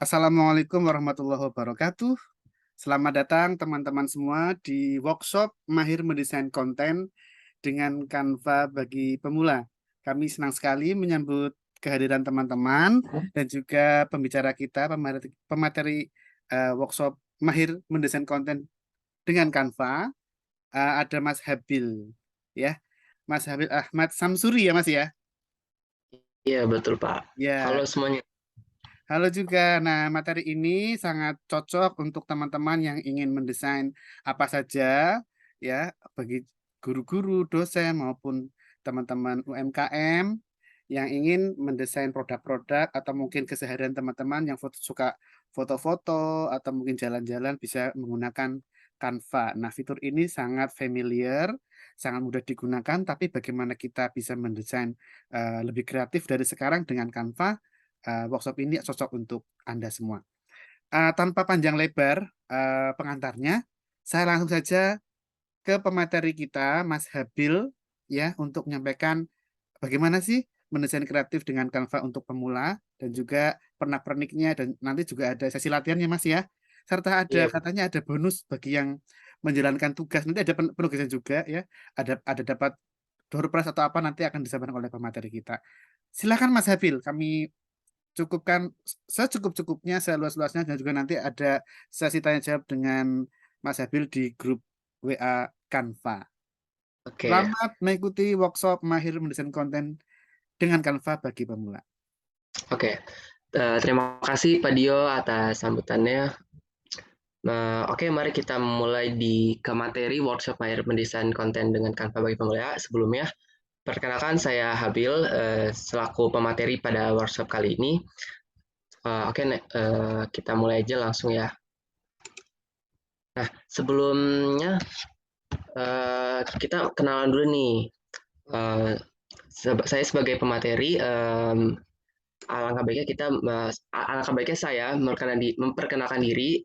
Assalamualaikum warahmatullahi wabarakatuh. Selamat datang teman-teman semua di workshop Mahir Mendesain Konten dengan Canva bagi pemula. Kami senang sekali menyambut kehadiran teman-teman dan juga pembicara kita, pemateri workshop Mahir Mendesain Konten dengan Canva. Ada Mas Habil, ya, Mas Habil Ahmad Samsuri ya Mas ya. Iya, betul, Pak. Ya, Halo semuanya. halo juga. Nah, materi ini sangat cocok untuk teman-teman yang ingin mendesain apa saja, ya, bagi guru-guru, dosen maupun teman-teman UMKM yang ingin mendesain produk-produk atau mungkin keseharian teman-teman yang suka foto-foto atau mungkin jalan-jalan bisa menggunakan Canva. Nah, fitur ini sangat familiar, sangat mudah digunakan, tapi bagaimana kita bisa mendesain lebih kreatif dari sekarang dengan Canva? Workshop ini cocok untuk Anda semua. Tanpa panjang lebar pengantarnya, saya langsung saja ke pemateri kita, Mas Habil, ya, untuk menyampaikan bagaimana sih mendesain kreatif dengan Canva untuk pemula dan juga pernak-perniknya dan nanti juga ada sesi latihannya, Mas ya. Serta ada Iya, katanya ada bonus bagi yang menjalankan tugas. Nanti ada penugasan juga ya. Ada dapat door prize atau apa nanti akan disampaikan oleh pemateri kita. Silakan Mas Habil, kami cukupkan secukup-cukupnya, seluas-luasnya dan juga nanti ada sesi tanya jawab dengan Mas Habil di grup WA Canva. oke. Selamat mengikuti workshop Mahir Mendesain Konten dengan Canva bagi pemula. Oke. Terima kasih Pak Dio atas sambutannya. Nah, oke, mari kita mulai ke materi workshop Mahir Mendesain Konten dengan Canva bagi pemula. Sebelumnya, perkenalkan saya Habil, selaku pemateri pada workshop kali ini. Oke, kita mulai aja langsung ya. Nah, sebelumnya kita kenalan dulu nih. Eh, saya sebagai pemateri, alangkah baiknya saya memperkenalkan diri,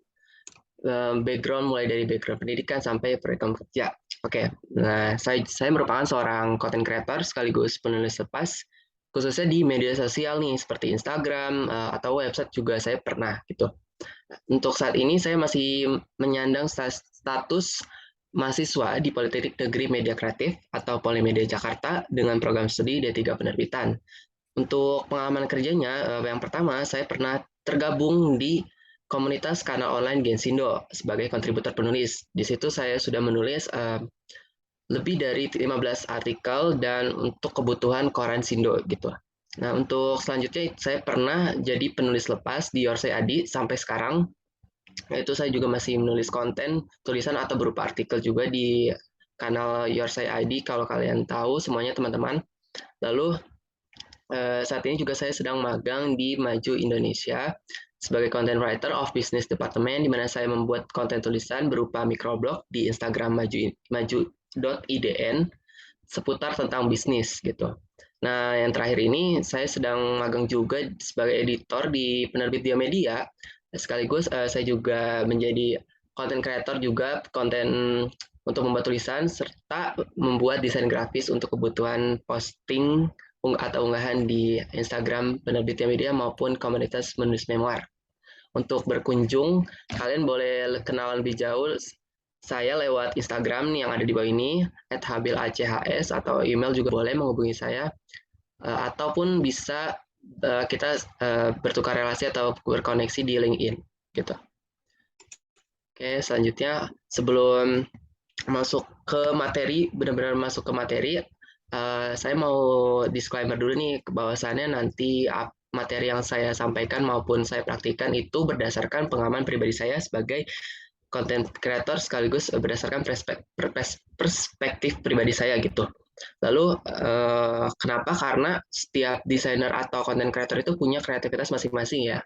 background mulai dari background pendidikan sampai program kerja. Oke, nah saya merupakan seorang content creator sekaligus penulis lepas, khususnya di media sosial nih seperti Instagram atau website juga saya pernah gitu. Untuk saat ini saya masih menyandang status mahasiswa di Politeknik Negeri Media Kreatif atau Polimedia Jakarta dengan program studi D3 Penerbitan. Untuk pengalaman kerjanya, yang pertama saya pernah tergabung di komunitas kanal online Gensindo sebagai kontributor penulis. Di situ saya sudah menulis lebih dari 15 artikel dan untuk kebutuhan koran Sindo gitu. Nah, untuk selanjutnya saya pernah jadi penulis lepas di Yorsai Adi sampai sekarang. Itu saya juga masih menulis konten, tulisan atau berupa artikel juga di kanal Yorsai ID kalau kalian tahu semuanya teman-teman. Lalu saat ini juga saya sedang magang di Maju Indonesia sebagai content writer of business department di mana saya membuat konten tulisan berupa microblog di Instagram maju.idn seputar tentang bisnis gitu. Nah, yang terakhir ini saya sedang magang juga sebagai editor di penerbit Biomedia. Sekaligus saya juga menjadi content creator juga, konten untuk membuat tulisan serta membuat desain grafis untuk kebutuhan posting atau unggahan di Instagram penerbit Media maupun komunitas menulis memoir. Untuk berkunjung, kalian boleh kenalan lebih jauh saya lewat Instagram yang ada di bawah ini @habilachs atau email juga boleh menghubungi saya ataupun bisa kita bertukar relasi atau berkoneksi di LinkedIn gitu. Oke, selanjutnya sebelum masuk ke materi, benar-benar masuk ke materi, saya mau disclaimer dulu nih, bahwasannya nanti materi yang saya sampaikan maupun saya praktikkan itu berdasarkan pengalaman pribadi saya sebagai content creator sekaligus berdasarkan perspektif pribadi saya gitu. Lalu kenapa? Karena setiap desainer atau content creator itu punya kreativitas masing-masing ya.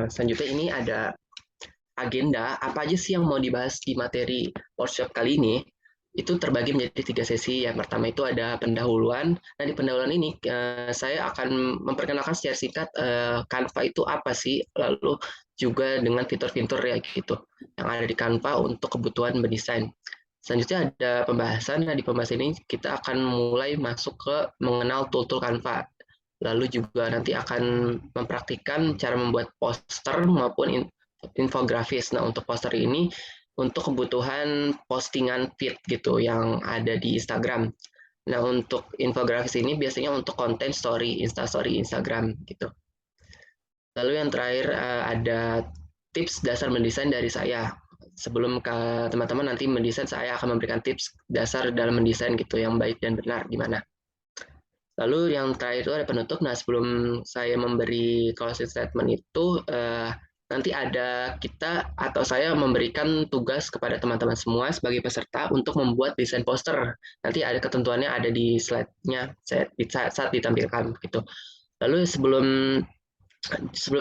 Selanjutnya ini ada agenda apa aja sih yang mau dibahas di materi workshop kali ini. Itu terbagi menjadi 3 sesi. Yang pertama itu ada pendahuluan. Nah, di pendahuluan ini saya akan memperkenalkan secara singkat Canva itu apa sih, lalu juga dengan fitur-fitur ya gitu yang ada di Canva untuk kebutuhan mendesain. Selanjutnya ada pembahasan. Nah, di pembahasan ini kita akan mulai masuk ke mengenal tool-tool Canva. Lalu juga nanti akan mempraktikkan cara membuat poster maupun infografis. Nah, untuk poster ini untuk kebutuhan postingan feed gitu yang ada di Instagram. Nah, untuk infografis ini biasanya untuk konten story, Instastory Instagram gitu. Lalu yang terakhir ada tips dasar mendesain dari saya. Sebelum ke teman-teman nanti mendesain, saya akan memberikan tips dasar dalam mendesain gitu yang baik dan benar gimana. Lalu yang terakhir itu ada penutup. Nah, sebelum saya memberi closing statement itu, nanti ada kita atau saya memberikan tugas kepada teman-teman semua sebagai peserta untuk membuat desain poster. Nanti ada ketentuannya ada di slide-nya saat ditampilkan gitu. Lalu sebelum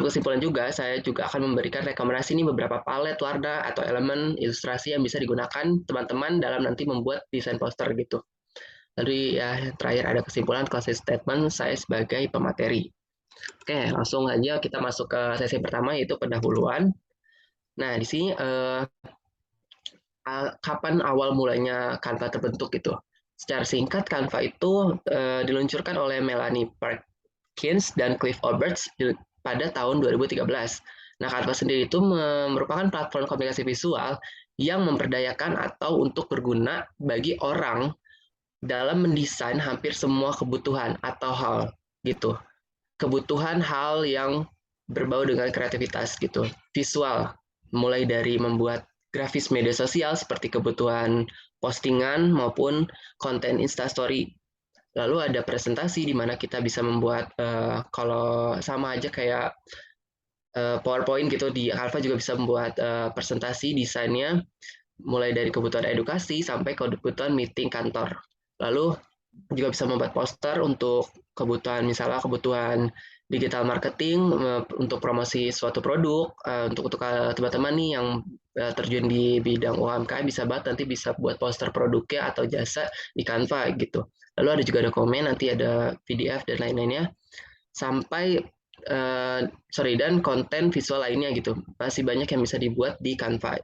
kesimpulan juga, saya juga akan memberikan rekomendasi ini beberapa palet warna atau elemen ilustrasi yang bisa digunakan teman-teman dalam nanti membuat desain poster gitu. Lalu ya terakhir ada kesimpulan closing statement saya sebagai pemateri. Oke, langsung aja kita masuk ke sesi pertama yaitu pendahuluan. Nah, di sini kapan awal mulanya Canva terbentuk gitu. Secara singkat, Canva itu diluncurkan oleh Melanie Perkins dan Cliff Roberts pada tahun 2013. Nah, Canva sendiri itu merupakan platform komunikasi visual yang memperdayakan atau untuk berguna bagi orang dalam mendesain hampir semua kebutuhan atau hal gitu. Kebutuhan hal yang berbau dengan kreativitas gitu. Visual, mulai dari membuat grafis media sosial seperti kebutuhan postingan maupun konten Instastory. Lalu ada presentasi di mana kita bisa membuat kalau sama aja kayak PowerPoint gitu di Canva juga bisa membuat presentasi desainnya mulai dari kebutuhan edukasi sampai kebutuhan meeting kantor. Lalu juga bisa membuat poster untuk kebutuhan misalnya kebutuhan digital marketing untuk promosi suatu produk untuk teman-teman nih yang terjun di bidang UMKM bisa banget nanti bisa buat poster produknya atau jasa di Canva gitu. Lalu ada juga dokumen nanti ada PDF dan lain-lainnya sampai dan konten visual lainnya gitu. Masih banyak yang bisa dibuat di Canva.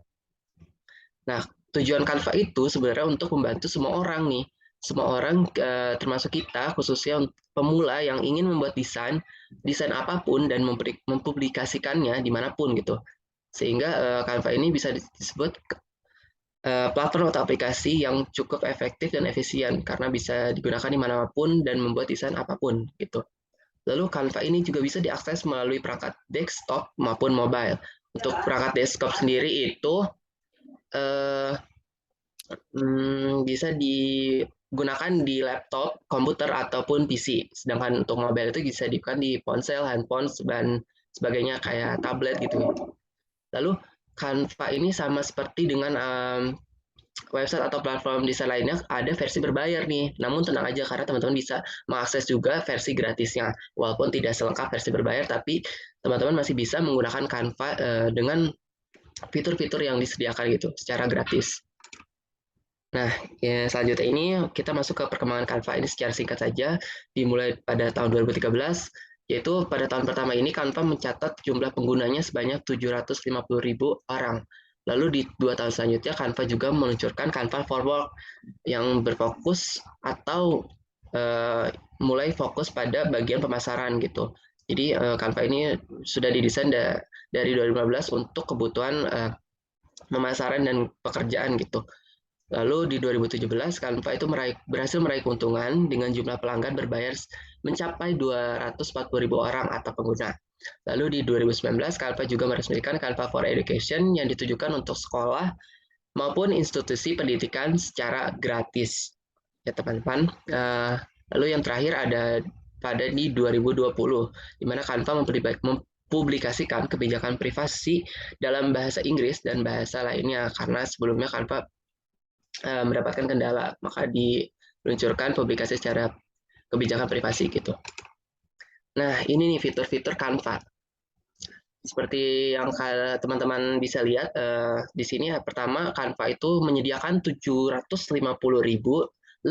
Nah, tujuan Canva itu sebenarnya untuk membantu semua orang nih. Semua orang termasuk kita khususnya pemula yang ingin membuat desain apapun dan mempublikasikannya dimanapun gitu. Sehingga Canva ini bisa disebut platform atau aplikasi yang cukup efektif dan efisien karena bisa digunakan dimanapun dan membuat desain apapun gitu. Lalu Canva ini juga bisa diakses melalui perangkat desktop maupun mobile. Untuk perangkat desktop sendiri itu eh, bisa digunakan di laptop, komputer ataupun PC. Sedangkan untuk mobile itu bisa digunakan di ponsel, handphone, dan sebagainya kayak tablet gitu. Lalu Canva ini sama seperti dengan website atau platform desain lainnya ada versi berbayar nih. Namun tenang aja karena teman-teman bisa mengakses juga versi gratisnya. Walaupun tidak selengkap versi berbayar, tapi teman-teman masih bisa menggunakan Canva dengan fitur-fitur yang disediakan gitu secara gratis. Nah, ya, selanjutnya ini kita masuk ke perkembangan Canva ini secara singkat saja, dimulai pada tahun 2013, yaitu pada tahun pertama ini Canva mencatat jumlah penggunanya sebanyak 750.000 orang. Lalu di 2 tahun selanjutnya Canva juga meluncurkan Canva for Work yang berfokus atau mulai fokus pada bagian pemasaran gitu. Jadi Canva ini sudah didesain dari 2015 untuk kebutuhan pemasaran dan pekerjaan gitu. Lalu di 2017, Canva itu berhasil meraih keuntungan dengan jumlah pelanggan berbayar mencapai 240.000 orang atau pengguna. Lalu di 2019, Canva juga meresmikan Canva for Education yang ditujukan untuk sekolah maupun institusi pendidikan secara gratis. Ya teman-teman. Lalu yang terakhir ada pada di 2020, di mana Canva mempublikasikan kebijakan privasi dalam bahasa Inggris dan bahasa lainnya karena sebelumnya Canva mendapatkan kendala, maka diluncurkan publikasi secara kebijakan privasi gitu. Nah, ini nih fitur-fitur Canva. Seperti yang teman-teman bisa lihat di sini pertama Canva itu menyediakan 750.000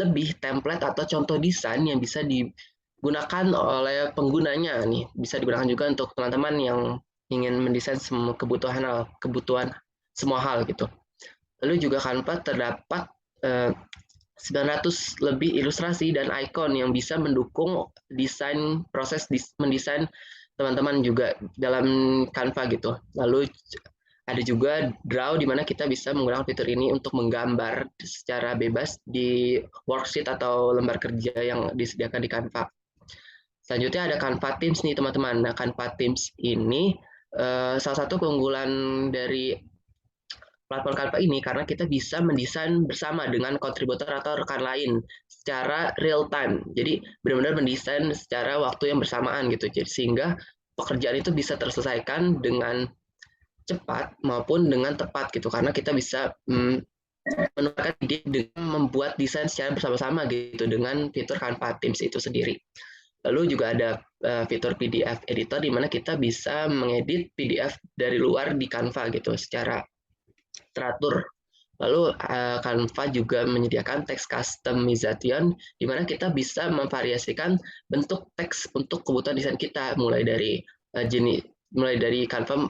lebih template atau contoh desain yang bisa digunakan oleh penggunanya nih. Bisa digunakan juga untuk teman-teman yang ingin mendesain semua kebutuhan semua hal gitu. Lalu juga Canva terdapat 900 lebih ilustrasi dan icon yang bisa mendukung desain mendesain teman-teman juga dalam Canva gitu. Lalu ada juga draw di mana kita bisa menggunakan fitur ini untuk menggambar secara bebas di worksheet atau lembar kerja yang disediakan di Canva. Selanjutnya ada Canva Teams nih teman-teman. Nah, Canva Teams ini salah satu keunggulan dari platform Canva ini karena kita bisa mendesain bersama dengan kontributor atau rekan lain secara real time. Jadi benar-benar mendesain secara waktu yang bersamaan gitu. Jadi sehingga pekerjaan itu bisa terselesaikan dengan cepat maupun dengan tepat gitu karena kita bisa menukarkan ide dengan membuat desain secara bersama-sama gitu dengan fitur Canva Teams itu sendiri. Lalu juga ada fitur PDF editor di mana kita bisa mengedit PDF dari luar di Canva gitu secara teratur. Lalu Canva juga menyediakan teks customization di mana kita bisa memvariasikan bentuk teks untuk kebutuhan desain kita mulai dari Canva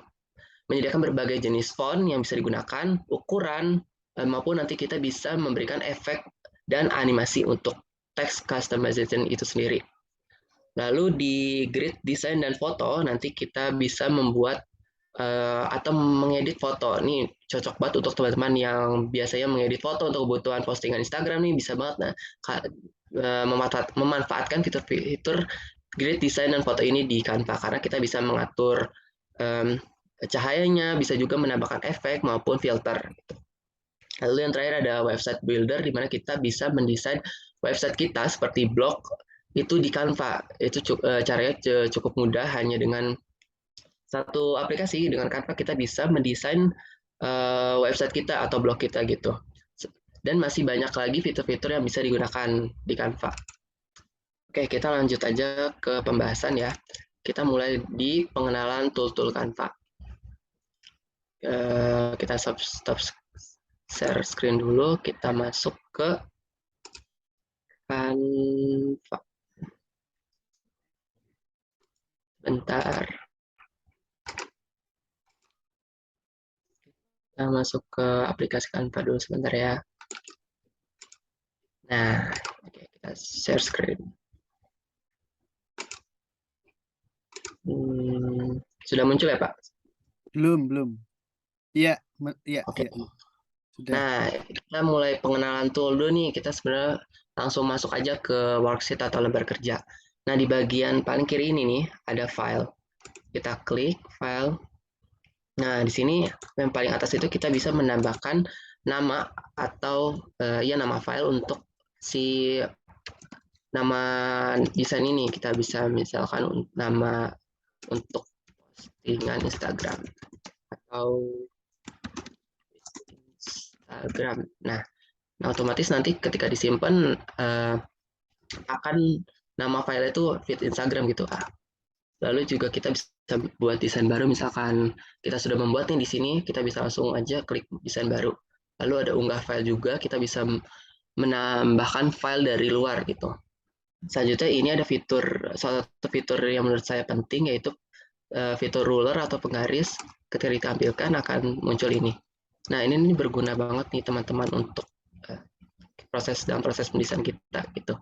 menyediakan berbagai jenis font yang bisa digunakan, ukuran maupun nanti kita bisa memberikan efek dan animasi untuk teks customization itu sendiri. Lalu di grid desain dan foto nanti kita bisa membuat atau mengedit foto. Ini cocok banget untuk teman-teman yang biasanya mengedit foto untuk kebutuhan postingan Instagram nih bisa banget. Nah, memanfaatkan fitur-fitur grid design dan foto ini di Canva karena kita bisa mengatur cahayanya, bisa juga menambahkan efek maupun filter. Lalu yang terakhir ada website builder di mana kita bisa mendesain website kita seperti blog itu di Canva. Itu caranya cukup mudah hanya dengan satu aplikasi dengan Canva kita bisa mendesain website kita atau blog kita gitu. Dan masih banyak lagi fitur-fitur yang bisa digunakan di Canva. Oke, kita lanjut aja ke pembahasan ya. Kita mulai di pengenalan tool-tool Canva. Kita stop share screen dulu, kita masuk ke Canva. Bentar. Kita masuk ke aplikasi Canva dulu sebentar ya. Nah, oke, kita share screen. Sudah muncul ya, Pak? Belum. Iya, Oke. iya. Sudah. Nah, kita mulai pengenalan tool dulu nih. Kita sebenarnya langsung masuk aja ke worksheet atau lembar kerja. Nah, di bagian paling kiri ini nih ada file. Kita klik file. Nah, di sini yang paling atas itu kita bisa menambahkan nama atau nama file untuk si nama desain ini. Kita bisa misalkan nama untuk postingan Instagram atau Instagram. Nah, otomatis nanti ketika disimpan akan nama file itu feed Instagram gitu. Lalu juga kita bisa buat desain baru, misalkan kita sudah membuat nih di sini, kita bisa langsung aja klik desain baru. Lalu ada unggah file juga, kita bisa menambahkan file dari luar gitu. Selanjutnya ini ada salah satu fitur yang menurut saya penting yaitu fitur ruler atau penggaris. Ketika ditampilkan akan muncul ini. Nah, ini berguna banget nih teman-teman untuk dalam proses mendesain kita gitu.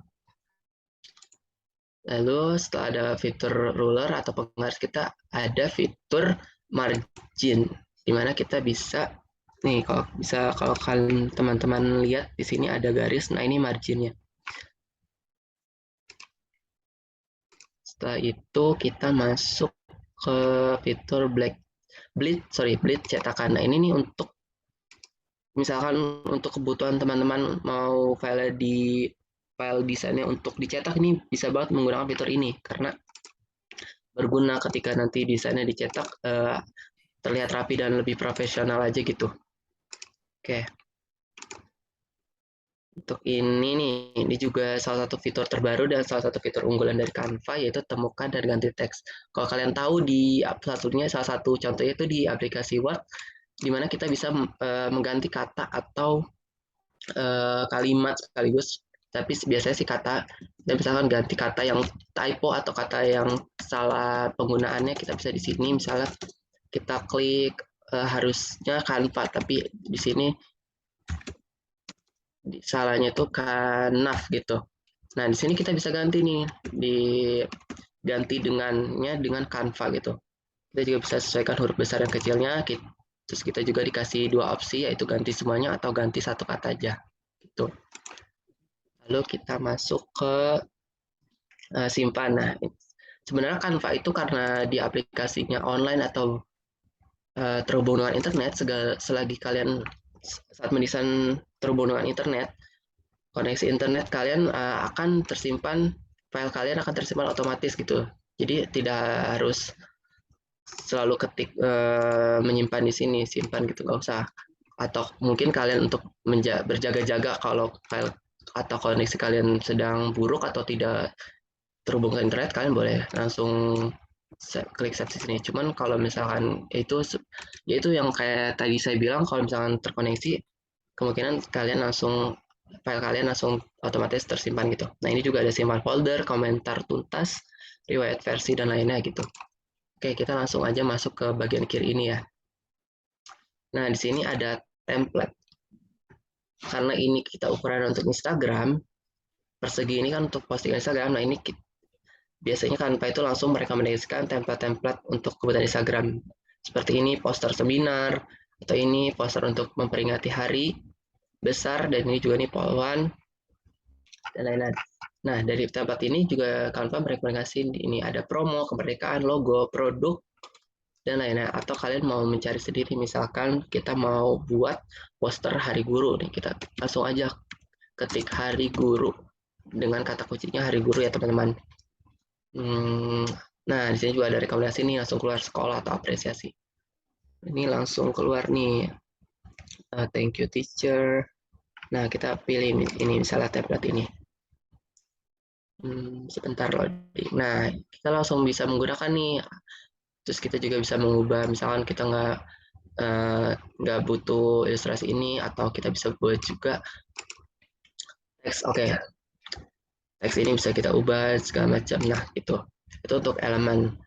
Lalu setelah ada fitur ruler atau penggaris kita ada fitur margin di mana kita bisa nih kalau kalian teman-teman lihat di sini ada garis, nah ini marginnya. Setelah itu kita masuk ke fitur bleed cetakan. Nah, ini nih untuk misalkan untuk kebutuhan teman-teman mau file desainnya untuk dicetak, ini bisa banget menggunakan fitur ini karena berguna ketika nanti desainnya dicetak terlihat rapi dan lebih profesional aja gitu. Oke. Untuk ini juga salah satu fitur terbaru dan salah satu fitur unggulan dari Canva yaitu temukan dan ganti teks. Kalau kalian tahu salah satu contohnya itu di aplikasi Word di mana kita bisa mengganti kata atau kalimat sekaligus, tapi biasanya sih kata, dan misalkan ganti kata yang typo atau kata yang salah penggunaannya kita bisa di sini misalnya kita klik harusnya Canva tapi di sini salahnya itu kanaf gitu. Nah, di sini kita bisa ganti nih, diganti dengan Canva gitu. Kita juga bisa sesuaikan huruf besar dan kecilnya. Terus kita juga dikasih dua opsi, yaitu ganti semuanya atau ganti satu kata aja. Gitu. Lalu kita masuk ke simpan. Nah, sebenarnya Canva itu karena di aplikasinya online atau terhubung dengan internet, selagi kalian saat mendesain terhubung dengan internet, koneksi internet kalian akan tersimpan, file kalian akan tersimpan otomatis gitu. Jadi tidak harus selalu ketik menyimpan di sini, simpan gitu, nggak usah. Atau mungkin kalian untuk berjaga-jaga kalau file atau koneksi kalian sedang buruk atau tidak terhubung ke internet, kalian boleh langsung klik save di sini. Cuman kalau misalkan ya itu yang kayak tadi saya bilang, kalau misalkan terkoneksi, kemungkinan kalian langsung file kalian langsung otomatis tersimpan gitu. Nah, ini juga ada simpan folder, komentar tuntas, riwayat versi dan lainnya gitu. Oke, kita langsung aja masuk ke bagian kiri ini ya. Nah, di sini ada template. Karena ini kita ukuran untuk Instagram, persegi ini kan untuk posting Instagram. Nah, ini biasanya Canva itu langsung merekomendasikan template-template untuk kebutuhan Instagram. Seperti ini poster seminar, atau ini poster untuk memperingati hari besar, dan ini juga nih polwan, dan lain-lain. Nah, dari template ini juga Canva merekomendasikan ini ada promo, kemerdekaan, logo, produk, dan lainnya. Atau kalian mau mencari sendiri, misalkan kita mau buat poster hari guru nih, kita langsung aja ketik hari guru dengan kata kuncinya hari guru ya teman-teman. Nah, di sini juga ada rekomendasi nih, langsung keluar sekolah atau apresiasi. Ini langsung keluar nih, thank you teacher. Nah, kita pilih ini misalnya template ini. Sebentar loading. Nah, kita langsung bisa menggunakan nih. Terus kita juga bisa mengubah, misalkan kita nggak butuh ilustrasi ini, atau kita bisa buat juga teks. Oke, teks ini bisa kita ubah segala macam. Nah, itu untuk elemen.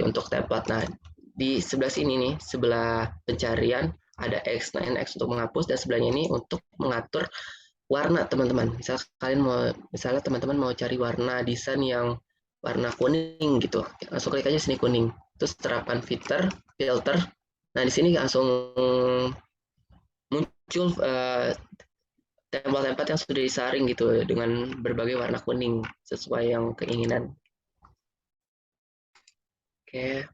Untuk template. Nah, di sebelah sini nih, sebelah pencarian ada X. Nah, X untuk menghapus, dan sebelahnya ini untuk mengatur warna teman-teman. Misalnya teman-teman mau cari warna desain yang warna kuning gitu, langsung klik aja sini kuning. Terus terapkan filter. Nah, di sini langsung muncul template-template yang sudah disaring gitu dengan berbagai warna kuning sesuai yang keinginan. Oke,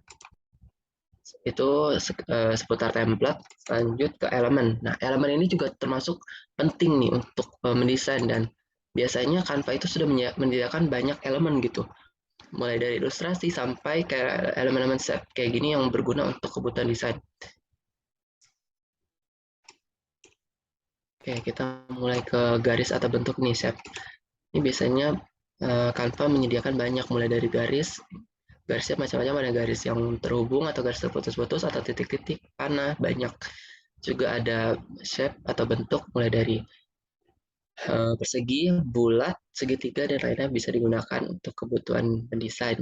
itu seputar template. Lanjut ke elemen. Nah, elemen ini juga termasuk penting nih untuk mendesain, dan biasanya Canva itu sudah menyediakan banyak elemen gitu, mulai dari ilustrasi sampai ke elemen-elemen shape kayak gini yang berguna untuk kebutuhan desain. Oke, kita mulai ke garis atau bentuk nih, shape. Ini biasanya Canva menyediakan banyak, mulai dari garisnya macam-macam, ada garis yang terhubung atau garis terputus-putus atau titik-titik, panah, banyak. Juga ada shape atau bentuk mulai dari persegi, bulat, segitiga, dan lainnya bisa digunakan untuk kebutuhan mendesain.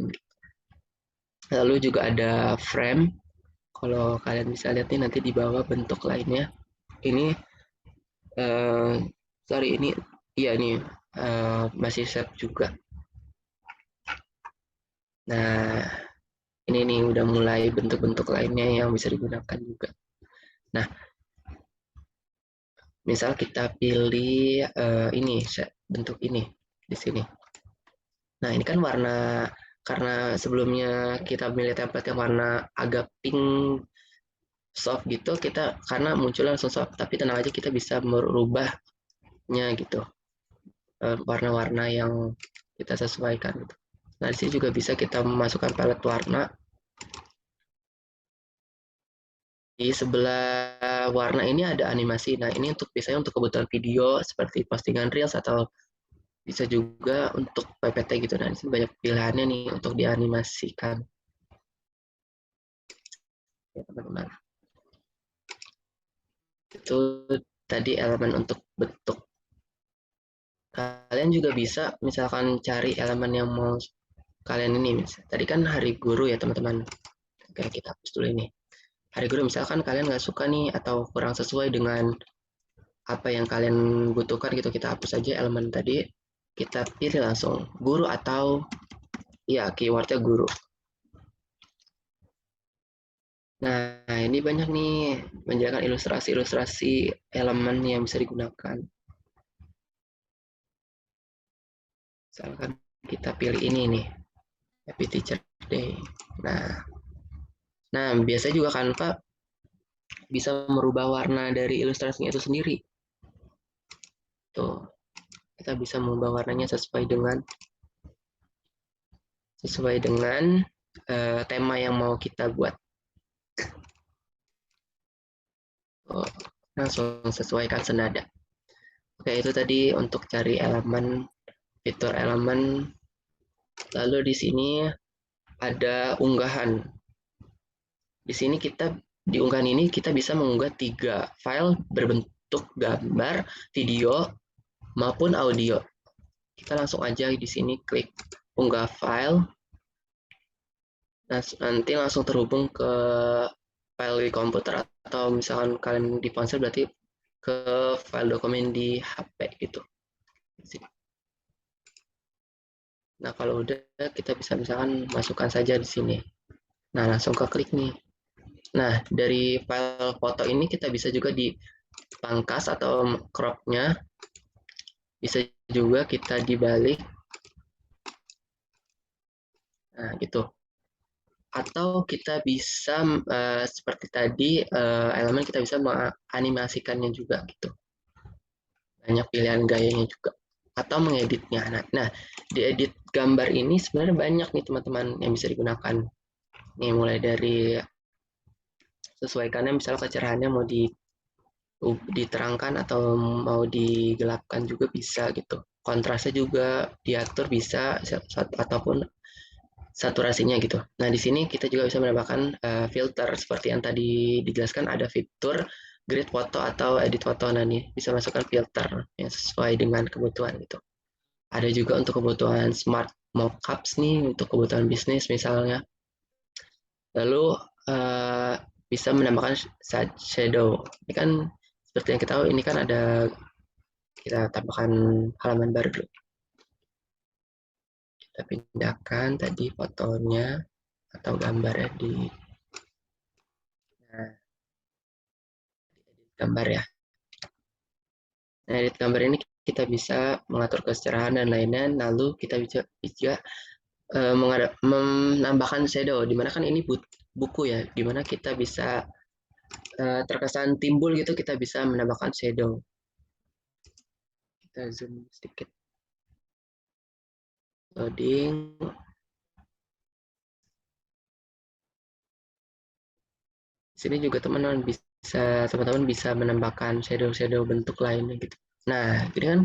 Lalu juga ada frame. Kalau kalian bisa lihat nih nanti di bawah bentuk lainnya. Ini ini iya nih masih shape juga. Nah, ini nih udah mulai bentuk-bentuk lainnya yang bisa digunakan juga. Nah, misal kita pilih ini bentuk ini di sini. Nah, ini kan warna, karena sebelumnya kita milih template yang warna agak pink soft gitu, kita karena munculnya langsung soft, tapi tenang aja, kita bisa merubahnya gitu, warna-warna yang kita sesuaikan gitu. Nah, di sini juga bisa kita memasukkan palette warna. Di sebelah warna ini ada animasi. Nah, ini biasanya untuk kebutuhan video seperti postingan Reels, atau bisa juga untuk PPT gitu. Nah, di sini banyak pilihannya nih untuk dianimasikan. Ya, teman-teman. Itu tadi elemen untuk bentuk. Kalian juga bisa misalkan cari elemen yang mau kalian ini. Tadi kan hari guru ya, teman-teman. Oke, kita hapus dulu ini. Hari guru misalkan kalian nggak suka nih atau kurang sesuai dengan apa yang kalian butuhkan gitu, kita hapus saja elemen tadi, kita pilih langsung guru atau ya keywordnya guru. Nah, ini banyak nih menjalankan ilustrasi-ilustrasi elemen yang bisa digunakan. Misalkan kita pilih ini nih, Happy Teacher Day. Nah, biasanya juga Canva bisa merubah warna dari ilustrasinya itu sendiri. Tuh, kita bisa mengubah warnanya sesuai dengan tema yang mau kita buat. Oh, langsung sesuaikan senada. Oke, itu tadi untuk cari elemen, fitur elemen. Lalu di sini ada unggahan. Di sini di unggahan ini kita bisa mengunggah 3 file berbentuk gambar, video, maupun audio. Kita langsung aja di sini klik unggah file. Nah, nanti langsung terhubung ke file di komputer, atau misalkan kalian di ponsel berarti ke file dokumen di HP gitu. Nah, kalau udah kita bisa misalkan masukkan saja di sini. Nah, langsung ke klik nih. Nah, dari file foto ini kita bisa juga dipangkas atau crop-nya. Bisa juga kita dibalik. Nah, gitu. Atau kita bisa seperti tadi elemen kita bisa menganimasikannya juga gitu. Banyak pilihan gayanya juga. Atau mengeditnya. Nah, di edit gambar ini sebenarnya banyak nih teman-teman yang bisa digunakan. Nih mulai dari sesuaikannya, misalnya kecerahannya mau diterangkan atau mau digelapkan juga bisa gitu. Kontrasnya juga diatur bisa, ataupun saturasinya gitu. Nah, di sini kita juga bisa menambahkan filter seperti yang tadi dijelaskan, ada fitur grid foto atau edit foto. Nah, nih bisa masukkan filter yang sesuai dengan kebutuhan gitu. Ada juga untuk kebutuhan smart mockups nih, untuk kebutuhan bisnis misalnya. Lalu bisa menambahkan shadow. Ini kan seperti yang kita tahu, ini kan kita tambahkan halaman baru dulu. Kita pindahkan tadi fotonya atau gambarnya di gambar ya. Nah, edit gambar ini kita bisa mengatur kecerahan dan lainnya. Lalu kita bisa menambahkan shadow, dimana kan ini buku ya, dimana kita bisa terkesan timbul gitu, kita bisa menambahkan shadow. Kita zoom sedikit. Loading. Di sini juga teman-teman bisa menambahkan shadow bentuk lainnya gitu. Nah, ini kan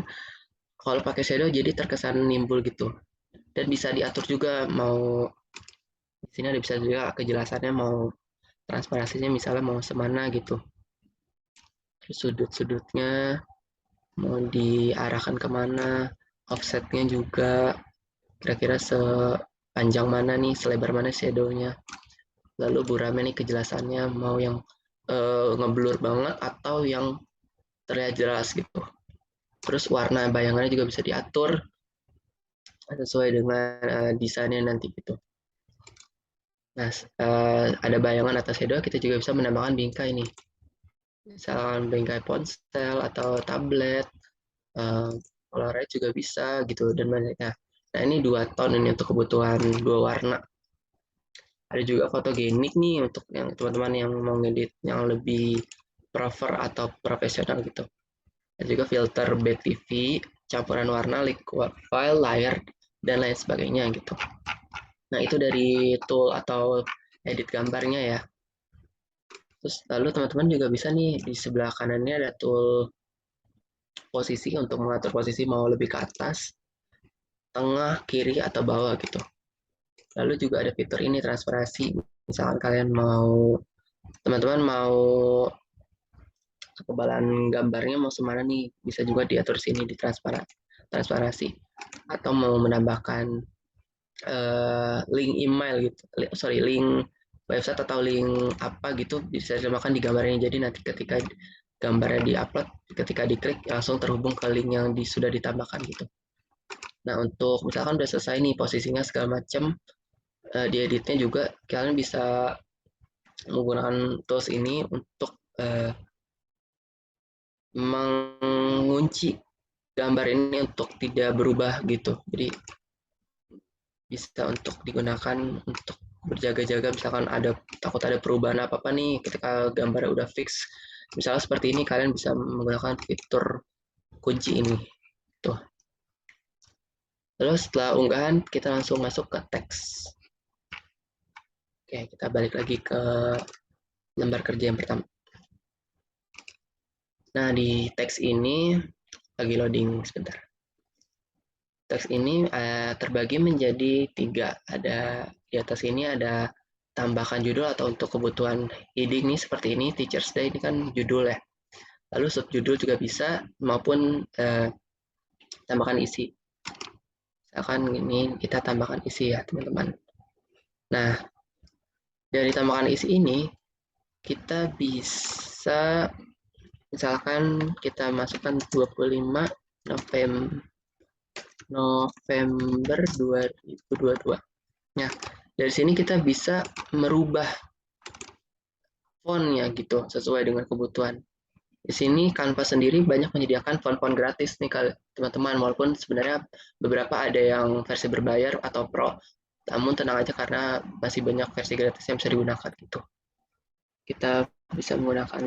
kalau pakai shadow jadi terkesan nimbul gitu. Dan bisa diatur juga, mau di sini ada bisa juga kejelasannya, mau transparansinya misalnya mau semana gitu. Terus sudut-sudutnya mau diarahkan kemana, offsetnya juga kira-kira sepanjang mana nih, selebar mana shadownya. Lalu buramnya nih kejelasannya mau yang ngeblur banget atau yang terlihat jelas gitu. Terus warna bayangannya juga bisa diatur sesuai dengan desainnya nanti gitu. Nah, ada bayangan atas shadow, kita juga bisa menambahkan bingkai nih. Misalkan bingkai ponsel atau tablet, Polaroid juga bisa gitu, dan banyaknya. Nah, ini 2 tone ini untuk kebutuhan 2 warna. Ada juga fotogenik nih untuk yang teman-teman yang mau ngedit yang lebih prefer atau profesional gitu. Ada juga filter BTV, campuran warna, liquid file, layer, dan lain sebagainya gitu. Nah, itu dari tool atau edit gambarnya ya. Terus lalu teman-teman juga bisa nih, di sebelah kanannya ada tool posisi untuk mengatur posisi mau lebih ke atas, tengah, kiri, atau bawah gitu. Lalu juga ada fitur ini, transparansi. Misalkan teman-teman mau kekebalan gambarnya mau semana nih, bisa juga diatur sini di transparansi. Atau mau menambahkan link email gitu, link website atau link apa gitu, bisa ditambahkan di gambar ini. Jadi nanti ketika gambarnya diupload, ketika diklik langsung terhubung ke link yang sudah ditambahkan gitu. Nah, untuk misalkan udah selesai nih posisinya segala macam, di editnya juga kalian bisa menggunakan tools ini untuk mengunci gambar ini untuk tidak berubah gitu. Jadi bisa untuk digunakan untuk berjaga-jaga, misalkan takut ada perubahan apa-apa nih ketika gambarnya udah fix. Misalnya seperti ini, kalian bisa menggunakan fitur kunci ini. Tuh. Lalu setelah unggahan, kita langsung masuk ke teks. Oke, kita balik lagi ke lembar kerja yang pertama. Nah, di teks ini lagi loading sebentar. Teks ini terbagi menjadi 3. Ada di atas ini ada tambahkan judul atau untuk kebutuhan heading nih seperti ini, Teachers Day ini kan judul ya. Lalu subjudul juga bisa maupun tambahkan isi. Misalkan ini kita tambahkan isi ya teman-teman. Nah, dari tambahkan isi ini kita bisa misalkan kita masukkan 25 November 2022. Nah, dari sini kita bisa merubah fontnya gitu sesuai dengan kebutuhan. Di sini Canva sendiri banyak menyediakan font-font gratis nih teman-teman, walaupun sebenarnya beberapa ada yang versi berbayar atau pro, namun tenang aja karena masih banyak versi gratis yang bisa digunakan gitu. Kita bisa menggunakan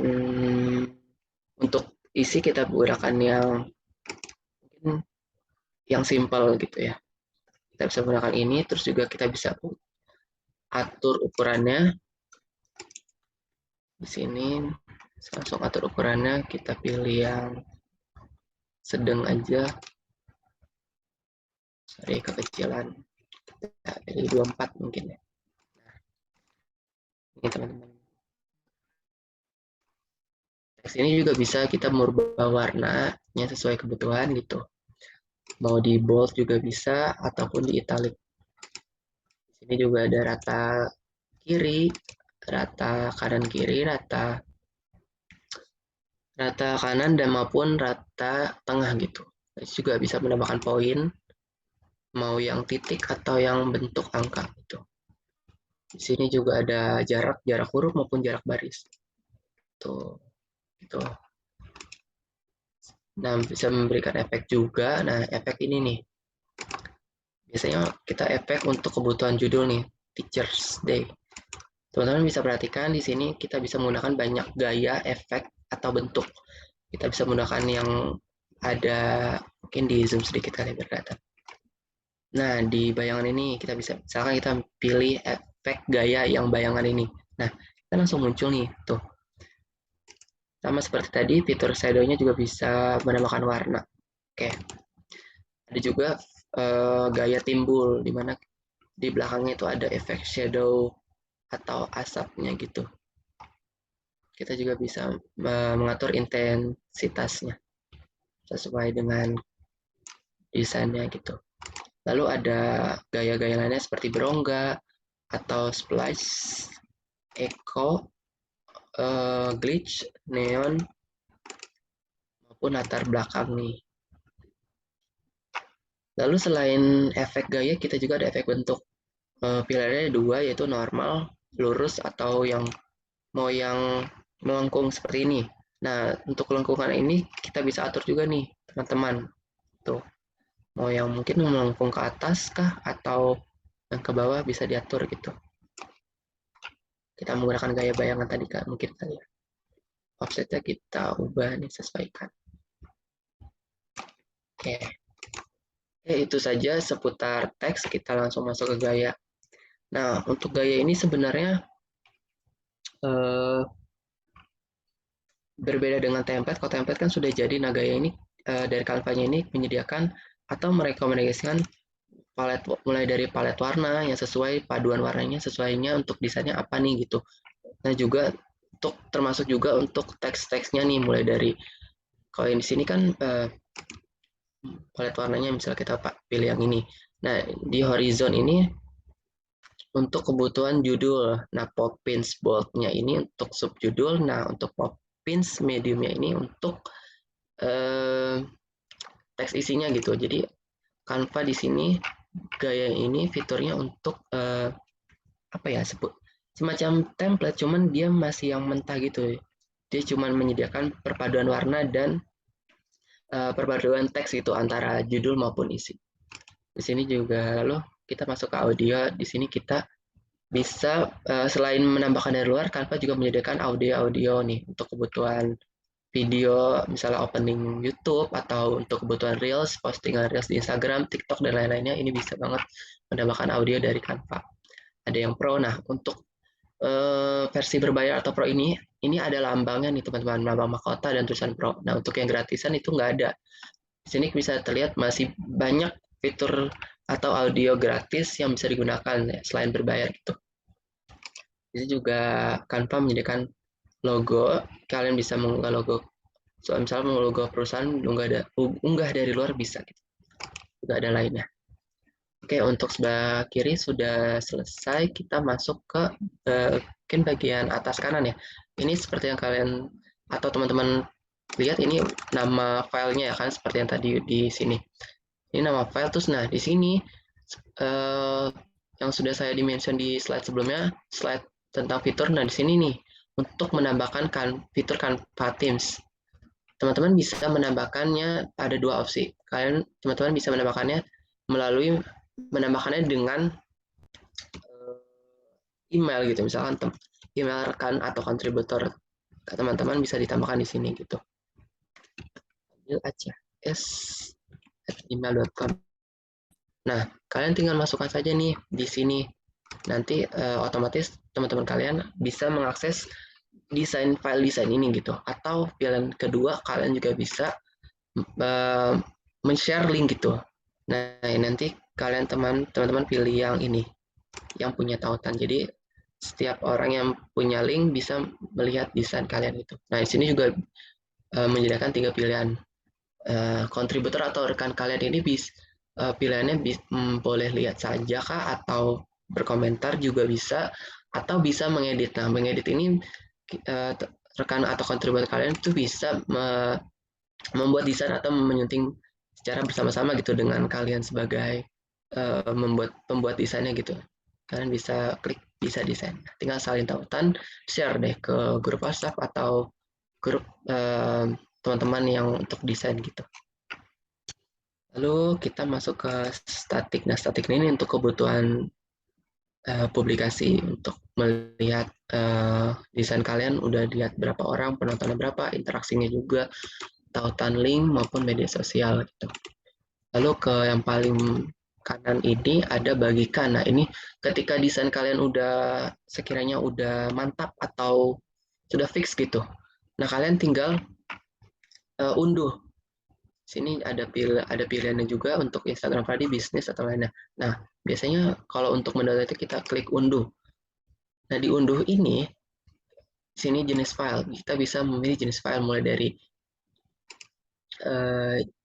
untuk isi, kita menggunakan yang mungkin yang simple gitu ya. Kita bisa menggunakan ini, terus juga kita bisa atur ukurannya. Di sini langsung atur ukurannya, kita pilih yang sedang aja, sorry kekecilan, kita pilih 24 mungkin ya. Ini teman-teman, teks ini juga bisa kita merubah warnanya sesuai kebutuhan gitu, mau di bold juga bisa ataupun di italic. Di sini juga ada rata kiri, rata kanan kiri, rata kanan dan maupun rata tengah gitu. Ini juga bisa menambahkan poin, mau yang titik atau yang bentuk angka gitu. Di sini juga ada jarak huruf maupun jarak baris. Tuh, gitu. Nah, bisa memberikan efek juga. Nah, efek ini nih. Biasanya kita efek untuk kebutuhan judul nih, Teachers Day. Teman-teman bisa perhatikan di sini kita bisa menggunakan banyak gaya, efek, atau bentuk. Kita bisa menggunakan yang ada, mungkin di zoom sedikit kali biar kelihatan. Nah, di bayangan ini kita bisa, misalkan kita pilih efek gaya yang bayangan ini. Nah, kita langsung muncul nih, tuh. Sama seperti tadi, fitur shadow-nya juga bisa menambahkan warna. Oke. Ada juga gaya timbul, di mana di belakangnya itu ada efek shadow atau asapnya gitu. Kita juga bisa mengatur intensitasnya sesuai dengan desainnya gitu. Lalu ada gaya-gaya lainnya seperti berongga atau splash, echo, glitch, neon, maupun latar belakang nih. Lalu selain efek gaya, kita juga ada efek bentuk. Pilihannya 2, yaitu normal, lurus, atau yang mau yang melengkung seperti ini. Nah, untuk lengkungan ini kita bisa atur juga nih, teman-teman. Tuh, mau yang mungkin melengkung ke atas kah, atau yang ke bawah bisa diatur gitu. Kita menggunakan gaya bayangan tadi kah, mungkin kali ya. Offsetnya kita ubah nih, sesuaikan. Oke. Itu saja seputar teks, kita langsung masuk ke gaya. Nah, untuk gaya ini sebenarnya berbeda dengan template. Kalau template kan sudah jadi, nah gaya ini dari Canva-nya ini menyediakan atau merekomendasikan palet, mulai dari palet warna yang sesuai, paduan warnanya sesuainya untuk desainnya apa nih gitu. Nah, juga untuk termasuk juga untuk teks-teksnya nih, mulai dari kalau yang di sini kan palet warnanya misalnya kita pilih yang ini. Nah, di horizon ini untuk kebutuhan judul. Nah, pop pins bold-nya ini untuk subjudul. Nah, untuk pop pinch mediumnya ini untuk teks isinya gitu. Jadi Canva di sini gaya ini fiturnya untuk apa ya, semacam template, cuman dia masih yang mentah gitu. Dia cuman menyediakan perpaduan warna dan perpaduan teks gitu antara judul maupun isi. Di sini juga lalu kita masuk ke audio. Di sini kita bisa selain menambahkan dari luar, Canva juga menyediakan audio-audio nih untuk kebutuhan video, misalnya opening YouTube atau untuk kebutuhan Reels, postingan Reels di Instagram, TikTok, dan lain-lainnya. Ini bisa banget menambahkan audio dari Canva. Ada yang Pro. Nah, untuk versi berbayar atau Pro ini ada lambangnya nih teman-teman, lambang mahkota dan tulisan Pro. Nah, untuk yang gratisan itu nggak ada. Di sini bisa terlihat masih banyak fitur atau audio gratis yang bisa digunakan ya, selain berbayar gitu. Ini juga Canva menyediakan logo. Kalian bisa mengunggah logo, misalnya mau logo perusahaan, unggah dari luar bisa gitu. Juga ada lainnya. Oke, untuk sebelah kiri sudah selesai. Kita masuk ke mungkin bagian atas kanan ya. Ini seperti yang kalian atau teman-teman lihat, ini nama filenya ya kan, seperti yang tadi di sini. Ini nama file. Terus nah di sini yang sudah saya dimention di slide sebelumnya, slide tentang fitur. Nah di sini nih untuk menambahkan fitur Canva Themes. Teman-teman bisa menambahkannya, ada dua opsi. Teman-teman bisa menambahkannya dengan email gitu, misalkan email rekan atau kontributor teman-teman bisa ditambahkan di sini gitu. Ambil aja s@email.com. Nah, kalian tinggal masukkan saja nih di sini. Nanti otomatis teman-teman kalian bisa mengakses file desain ini gitu. Atau pilihan kedua, kalian juga bisa men-share link gitu. Nah, nanti kalian teman-teman pilih yang ini, yang punya tautan. Jadi setiap orang yang punya link bisa melihat desain kalian itu. Nah, di sini juga menyediakan 3 pilihan. Kontributor atau rekan kalian ini pilihannya boleh lihat saja kah, atau berkomentar juga bisa, atau bisa mengedit. Nah, mengedit ini rekan atau kontributor kalian itu bisa membuat desain atau menyunting secara bersama-sama gitu dengan kalian sebagai pembuat desainnya gitu. Kalian bisa klik bisa desain. Tinggal salin tautan, share deh ke grup WhatsApp atau grup teman-teman yang untuk desain gitu. Lalu kita masuk ke statik. Nah, statik ini untuk kebutuhan publikasi, untuk melihat desain kalian udah lihat berapa orang, penontonnya berapa, interaksinya juga, tautan link maupun media sosial gitu. Lalu ke yang paling kanan ini ada bagikan. Nah, ini ketika desain kalian udah sekiranya udah mantap atau sudah fix gitu. Nah, kalian tinggal unduh. Sini ada pilihannya juga untuk Instagram Pradi, bisnis atau lainnya. Nah, biasanya kalau untuk mendownload itu kita klik unduh. Nah, di unduh ini sini jenis file. Kita bisa memilih jenis file mulai dari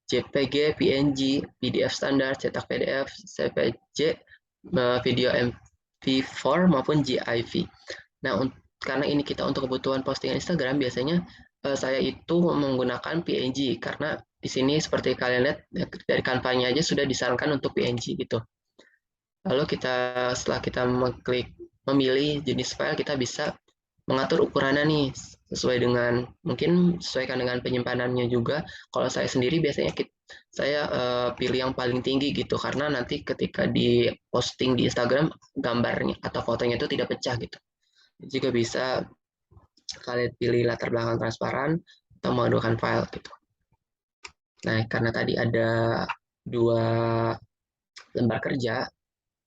JPG, PNG, PDF standar, cetak PDF, CPG, video MP4 maupun GIF. Nah, karena ini kita untuk kebutuhan postingan Instagram, biasanya saya itu menggunakan PNG karena di sini seperti kalian lihat dari Canva-nya aja sudah disarankan untuk PNG gitu. Lalu setelah kita memilih jenis file, kita bisa mengatur ukurannya nih mungkin sesuaikan dengan penyimpanannya juga. Kalau saya sendiri biasanya saya pilih yang paling tinggi gitu, karena nanti ketika di posting di Instagram gambarnya atau fotonya itu tidak pecah gitu. Juga bisa kalian pilih latar belakang transparan atau mengadukan file gitu. Nah, karena tadi ada 2 lembar kerja,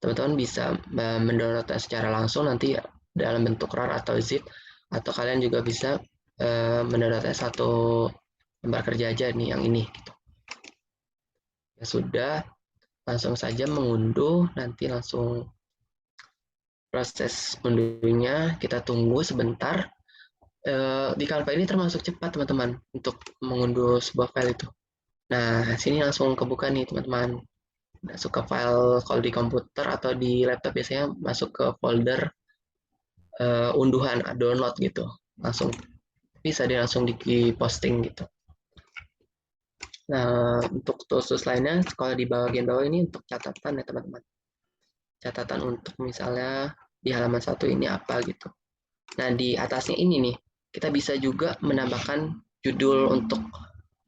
teman-teman bisa mendownload secara langsung nanti dalam bentuk RAR atau zip, atau kalian juga bisa mendownload satu lembar kerja aja nih, yang ini gitu. Ya sudah, langsung saja mengunduh, nanti langsung proses unduhnya, kita tunggu sebentar. Di Canva ini termasuk cepat teman-teman untuk mengunduh sebuah file itu. Nah, sini langsung kebuka nih teman-teman. Masuk ke file, kalau di komputer atau di laptop biasanya masuk ke folder unduhan, download gitu. Langsung bisa langsung di-posting gitu. Nah, untuk tools lainnya, kalau di bagian bawah ini untuk catatan ya teman-teman. Catatan untuk misalnya di halaman 1 ini apa gitu. Nah, di atasnya ini nih, kita bisa juga menambahkan judul untuk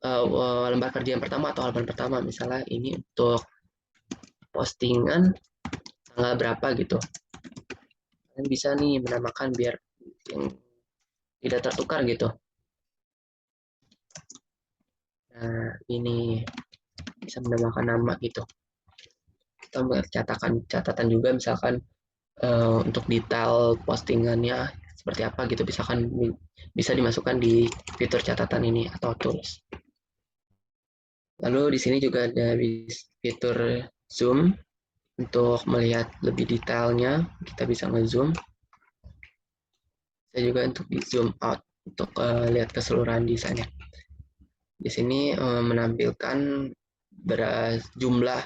lembar kerja yang pertama atau halaman pertama. Misalnya ini untuk postingan tanggal berapa gitu. Kalian bisa nih menambahkan biar yang tidak tertukar gitu. Nah, ini bisa menambahkan nama gitu. Kita catatan juga misalkan untuk detail postingannya seperti apa gitu, bisa dimasukkan di fitur catatan ini atau tools. Lalu di sini juga ada fitur zoom untuk melihat lebih detailnya, kita bisa nge-zoom. Bisa juga untuk di zoom out untuk lihat keseluruhan desainnya. Di sini menampilkan berjumlah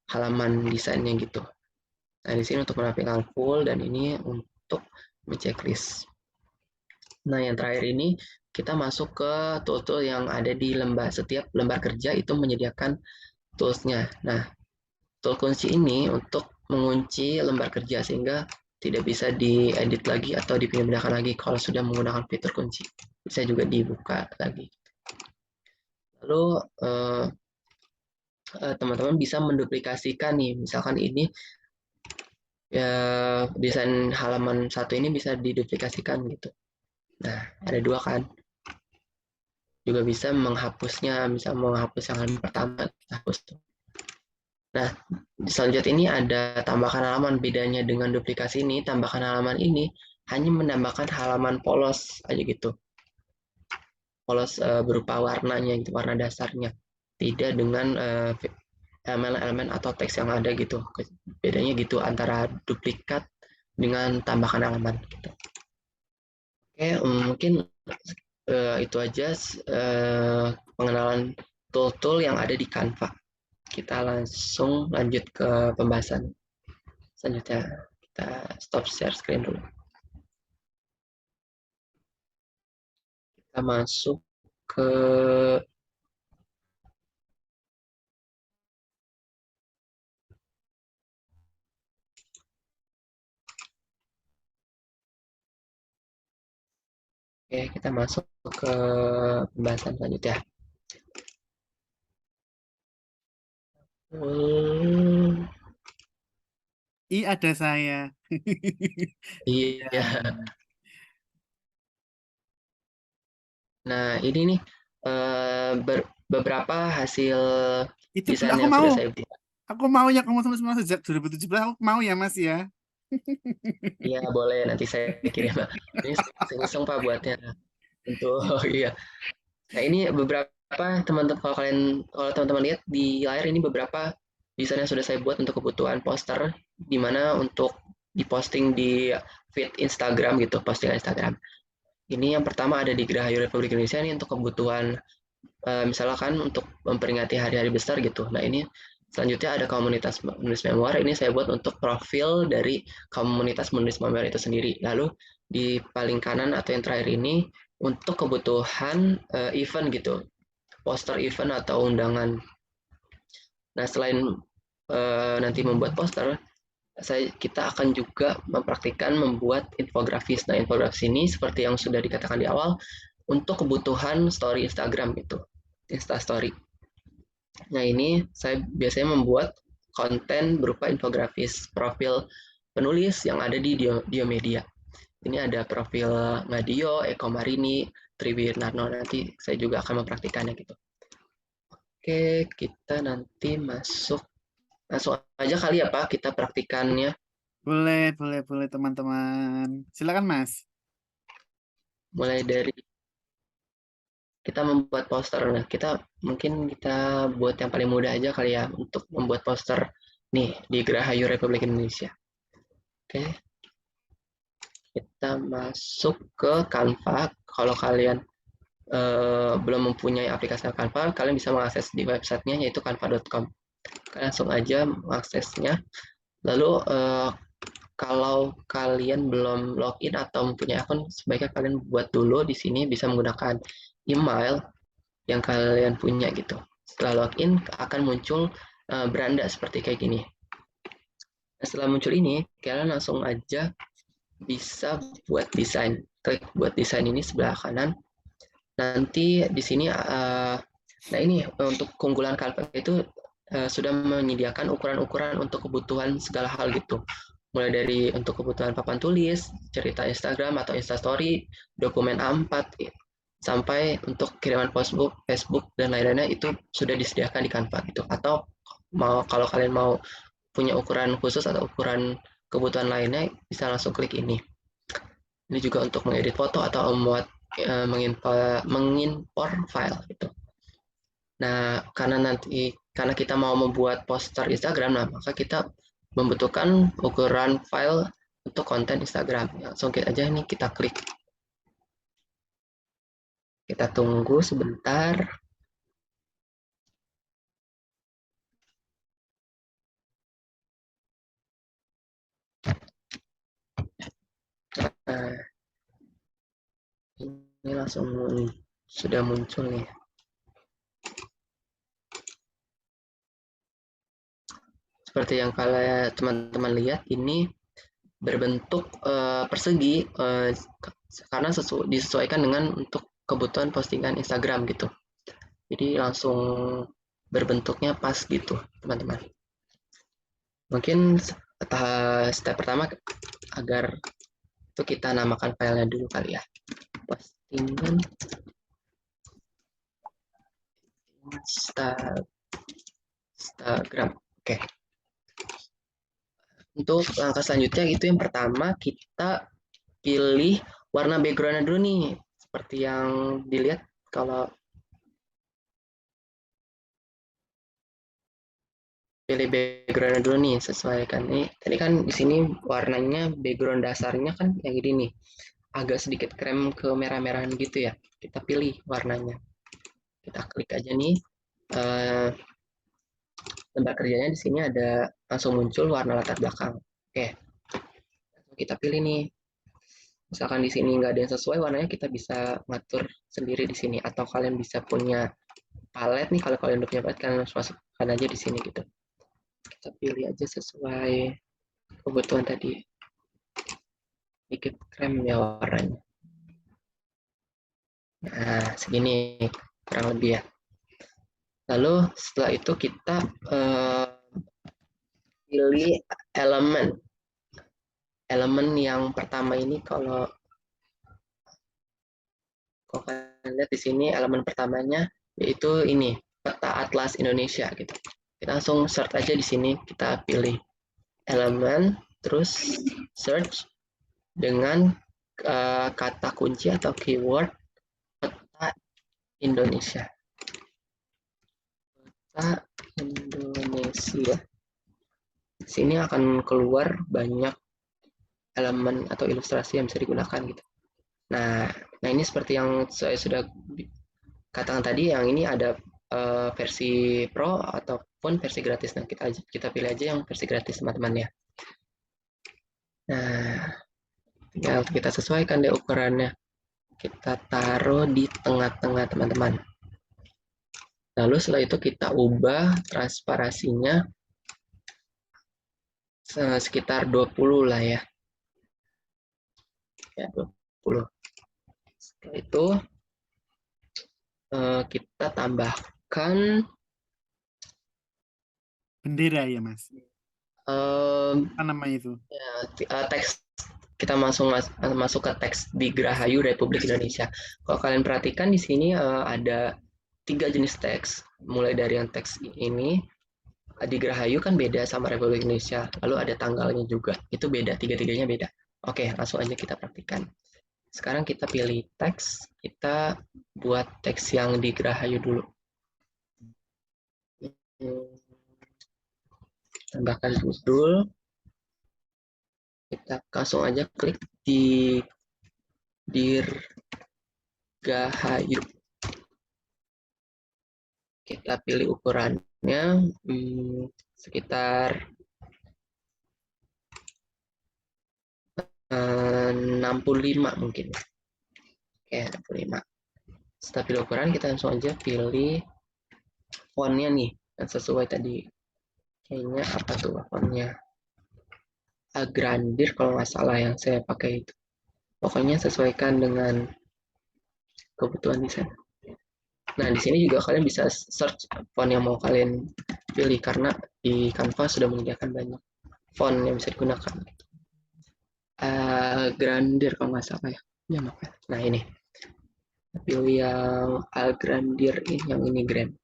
halaman desainnya gitu. Nah, di sini untuk menampilkan full dan ini untuk checklist. Nah, yang terakhir ini kita masuk ke tool-tool yang ada di setiap lembar kerja itu menyediakan tools-nya. Nah, tool kunci ini untuk mengunci lembar kerja sehingga tidak bisa diedit lagi atau dipindahkan lagi kalau sudah menggunakan fitur kunci. Bisa juga dibuka lagi. Lalu teman-teman bisa menduplikasikan nih, misalkan ini ya desain halaman 1 ini bisa diduplikasikan gitu. Nah, ada 2 kan. Juga bisa menghapusnya, bisa menghapus yang pertama, kita hapus tuh. Nah, selanjutnya ini ada tambahkan halaman. Bedanya dengan duplikasi ini, tambahkan halaman ini hanya menambahkan halaman polos aja gitu. Polos berupa warnanya gitu, warna dasarnya. Tidak dengan elemen-elemen atau teks yang ada gitu. Bedanya gitu antara duplikat dengan tambahkan halaman gitu. Oke, mungkin itu aja pengenalan tool-tool yang ada di Canva. Kita langsung lanjut ke pembahasan selanjutnya. Kita stop share screen dulu. Kita masuk ke kita masuk ke pembahasan selanjutnya. Ada saya. Iya. Ya. Nah, ini nih beberapa hasil Itu desain aku yang mau. sudah saya buat. Aku mau yang kamu tulis sejak 2017. Aku mau ya Mas ya. Iya, boleh nanti saya kirim. Ini iseng Pak buatnya. Untuk iya. Nah, ini beberapa teman-teman kalau teman-teman lihat di layar ini beberapa desain yang sudah saya buat untuk kebutuhan poster di mana untuk diposting di feed Instagram gitu, postingan Instagram. Ini yang pertama ada di Geraha Republik Indonesia ini untuk kebutuhan misalkan untuk memperingati hari-hari besar gitu. Nah, ini selanjutnya ada komunitas menulis memoir. Ini saya buat untuk profil dari komunitas menulis memoir itu sendiri. Lalu di paling kanan atau yang terakhir ini untuk kebutuhan event gitu, poster event atau undangan. Nah, selain nanti membuat poster, kita akan juga mempraktikkan membuat infografis. Nah, infografis ini seperti yang sudah dikatakan di awal, untuk kebutuhan story Instagram gitu, Insta Story. Nah, ini saya biasanya membuat konten berupa infografis profil penulis yang ada di Diomedia. Ini ada profil Ngadio, Eko Marini, Triwirnarno. Nanti saya juga akan mempraktikannya gitu. Oke, kita nanti langsung aja kali ya Pak, kita praktikannya. Boleh teman-teman. Silakan Mas. Mulai dari kita membuat poster. Nah, kita buat yang paling mudah aja kali ya untuk membuat poster nih di Gerahayu Republik Indonesia. Oke, kita masuk ke Canva. Kalau kalian belum mempunyai aplikasi Canva, kalian bisa mengakses di websitenya yaitu canva.com. Kalian langsung aja mengaksesnya. Lalu kalau kalian belum login atau mempunyai akun, sebaiknya kalian buat dulu di sini bisa menggunakan email yang kalian punya gitu. Setelah login akan muncul beranda seperti kayak gini. Nah, setelah muncul ini, kalian langsung aja bisa buat desain. Klik buat desain ini sebelah kanan. Nanti di sini, nah ini untuk keunggulan Canva itu sudah menyediakan ukuran-ukuran untuk kebutuhan segala hal gitu. Mulai dari untuk kebutuhan papan tulis, cerita Instagram atau Instastory, dokumen A4, sampai untuk kiriman Facebook dan lain-lainnya itu sudah disediakan di Canva gitu. Atau kalau kalian mau punya ukuran khusus atau ukuran kebutuhan lainnya bisa langsung klik ini. Ini juga untuk mengedit foto atau membuat mengimpor file gitu. Nah, karena kita mau membuat poster Instagram, nah maka kita membutuhkan ukuran file untuk konten Instagram. Langsung aja nih kita klik. Kita tunggu sebentar. Nah, ini langsung sudah muncul nih. Seperti yang kalian teman-teman lihat, ini berbentuk persegi karena disesuaikan dengan untuk kebutuhan postingan Instagram gitu. Jadi langsung berbentuknya pas gitu, teman-teman. Mungkin step pertama agar itu kita namakan filenya dulu kali ya. Postingan Instagram. Oke. Untuk langkah selanjutnya itu yang pertama kita pilih warna background-nya dulu nih. Seperti yang dilihat kalau pilih background dulu nih, sesuaikan nih. Tadi kan di sini warnanya background dasarnya kan yang ini nih, agak sedikit krem ke merah-merahan gitu ya. Kita pilih warnanya. Kita klik aja nih. Lembar kerjanya di sini ada langsung muncul warna latar belakang. Oke, kita pilih nih. Misalkan di sini nggak ada yang sesuai warnanya, kita bisa ngatur sendiri di sini. Atau kalian bisa punya palet nih, kalau kalian udah punya palet, kalian harus masukkan aja di sini gitu. Kita pilih aja sesuai kebutuhan tadi. Sedikit krem ya warnanya. Nah, segini kurang lebih ya. Lalu setelah itu kita pilih elemen. Elemen yang pertama ini kalau kalian lihat di sini elemen pertamanya yaitu ini peta atlas Indonesia gitu. Kita langsung search aja di sini, kita pilih elemen, terus search dengan kata kunci atau keyword peta Indonesia. Peta Indonesia. Di sini akan keluar banyak elemen atau ilustrasi yang bisa digunakan gitu. Nah, ini seperti yang saya sudah katakan tadi, yang ini ada versi pro ataupun versi gratis. Nah, kita pilih aja yang versi gratis, teman-teman ya. Nah, tinggal kita sesuaikan deh ukurannya. Kita taruh di tengah-tengah, teman-teman. Lalu setelah itu kita ubah transparasinya sekitar 20 lah ya. Ya, 20. Setelah itu kita tambahkan Bendera ya, Mas? Apa namanya itu? teks. Kita masuk ke teks di Gerahayu Republik Indonesia. Kalau kalian perhatikan di sini ada 3 jenis teks. Mulai dari yang teks ini di Gerahayu kan beda sama Republik Indonesia. Lalu ada tanggalnya juga. Itu beda, tiga-tiganya beda. Oke, langsung aja kita praktikan. Sekarang kita pilih teks, kita buat teks yang di Gerahayu dulu. Tambahkan judul. Kita langsung aja klik di Dirgahayu. Kita pilih ukurannya sekitar 65 mungkin. Oke, 65. Setelah pilih ukuran, kita langsung aja pilih fontnya nih, yang sesuai tadi. Kayaknya apa tuh fontnya? Agrandir kalau nggak salah yang saya pakai itu. Pokoknya sesuaikan dengan kebutuhan desain. Nah, di sini juga kalian bisa search font yang mau kalian pilih karena di Canva sudah menyediakan banyak font yang bisa digunakan. Grandir kalau nggak salah ya. Nah, ini. Pilih yang Algrandir ini, yang ini grand.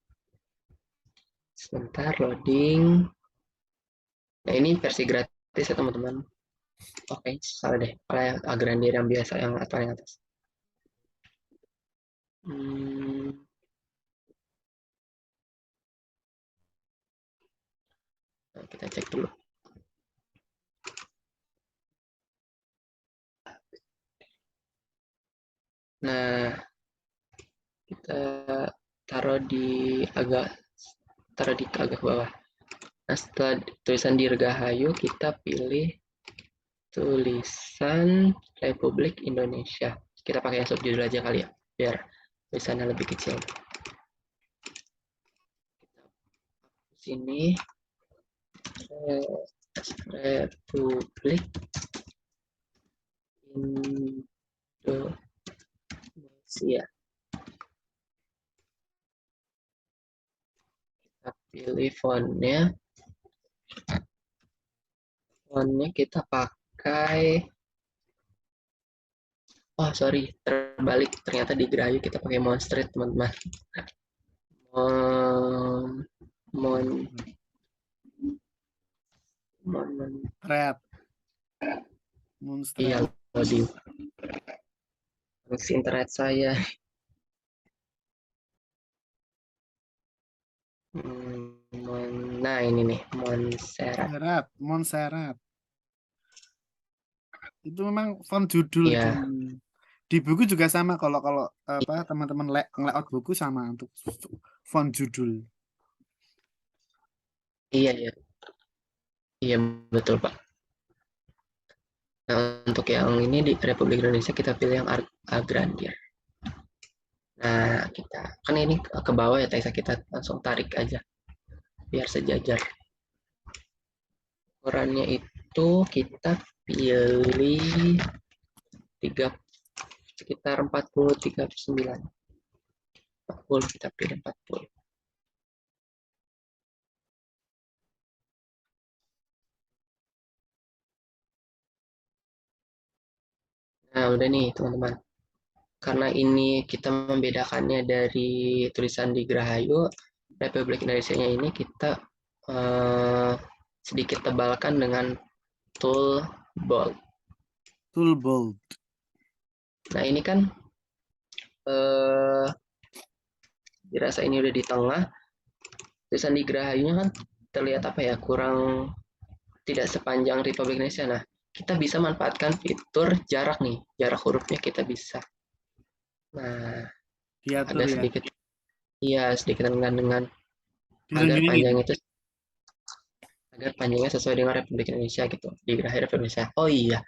Sebentar loading. Nah, ini versi gratis ya teman-teman. Oke, salah deh. Kalau yang Algrandir yang biasa yang paling atas. Nah, kita cek dulu. Nah, kita taruh di agak bawah. Nah, setelah tulisan Dirgahayu, kita pilih tulisan Republik Indonesia. Kita pakai yang subjudul aja kali ya, biar tulisannya lebih kecil. Sini Republik Indonesia. Kita pilih fontnya. Fontnya kita pakai. Oh sorry, terbalik. Ternyata di Grahayu kita pakai Monstret teman-teman. Red. Iya, loading. Koneksi internet saya. Nah ini nih, Montserrat. Itu memang font judul Iya. di buku juga sama kalau apa teman-teman layout buku sama untuk font judul. Iya ya. Iya betul Pak. Nah untuk yang ini di Republik Indonesia kita pilih yang Agrandir. Nah kita kan ini ke bawah ya Taisa, kita langsung tarik aja biar sejajar. Ukurannya itu kita pilih sekitar 40-39. 40 kita pilih 40. Nah udah nih teman-teman. Karena ini kita membedakannya dari tulisan di Grahayu, Republik Indonesia-nya ini kita sedikit tebalkan dengan tool bold. Tool bold. Nah ini kan dirasa ini udah di tengah, tulisan di Grahayunya kan terlihat apa ya, kurang, tidak sepanjang Republik Indonesia. Nah kita bisa manfaatkan fitur jarak nih, jarak hurufnya kita bisa. Nah Diatur agak ya. sedikit, iya sedikit dengan agar panjangnya sesuai dengan Republik Indonesia gitu, di Grahayu Republik Indonesia. Oh iya,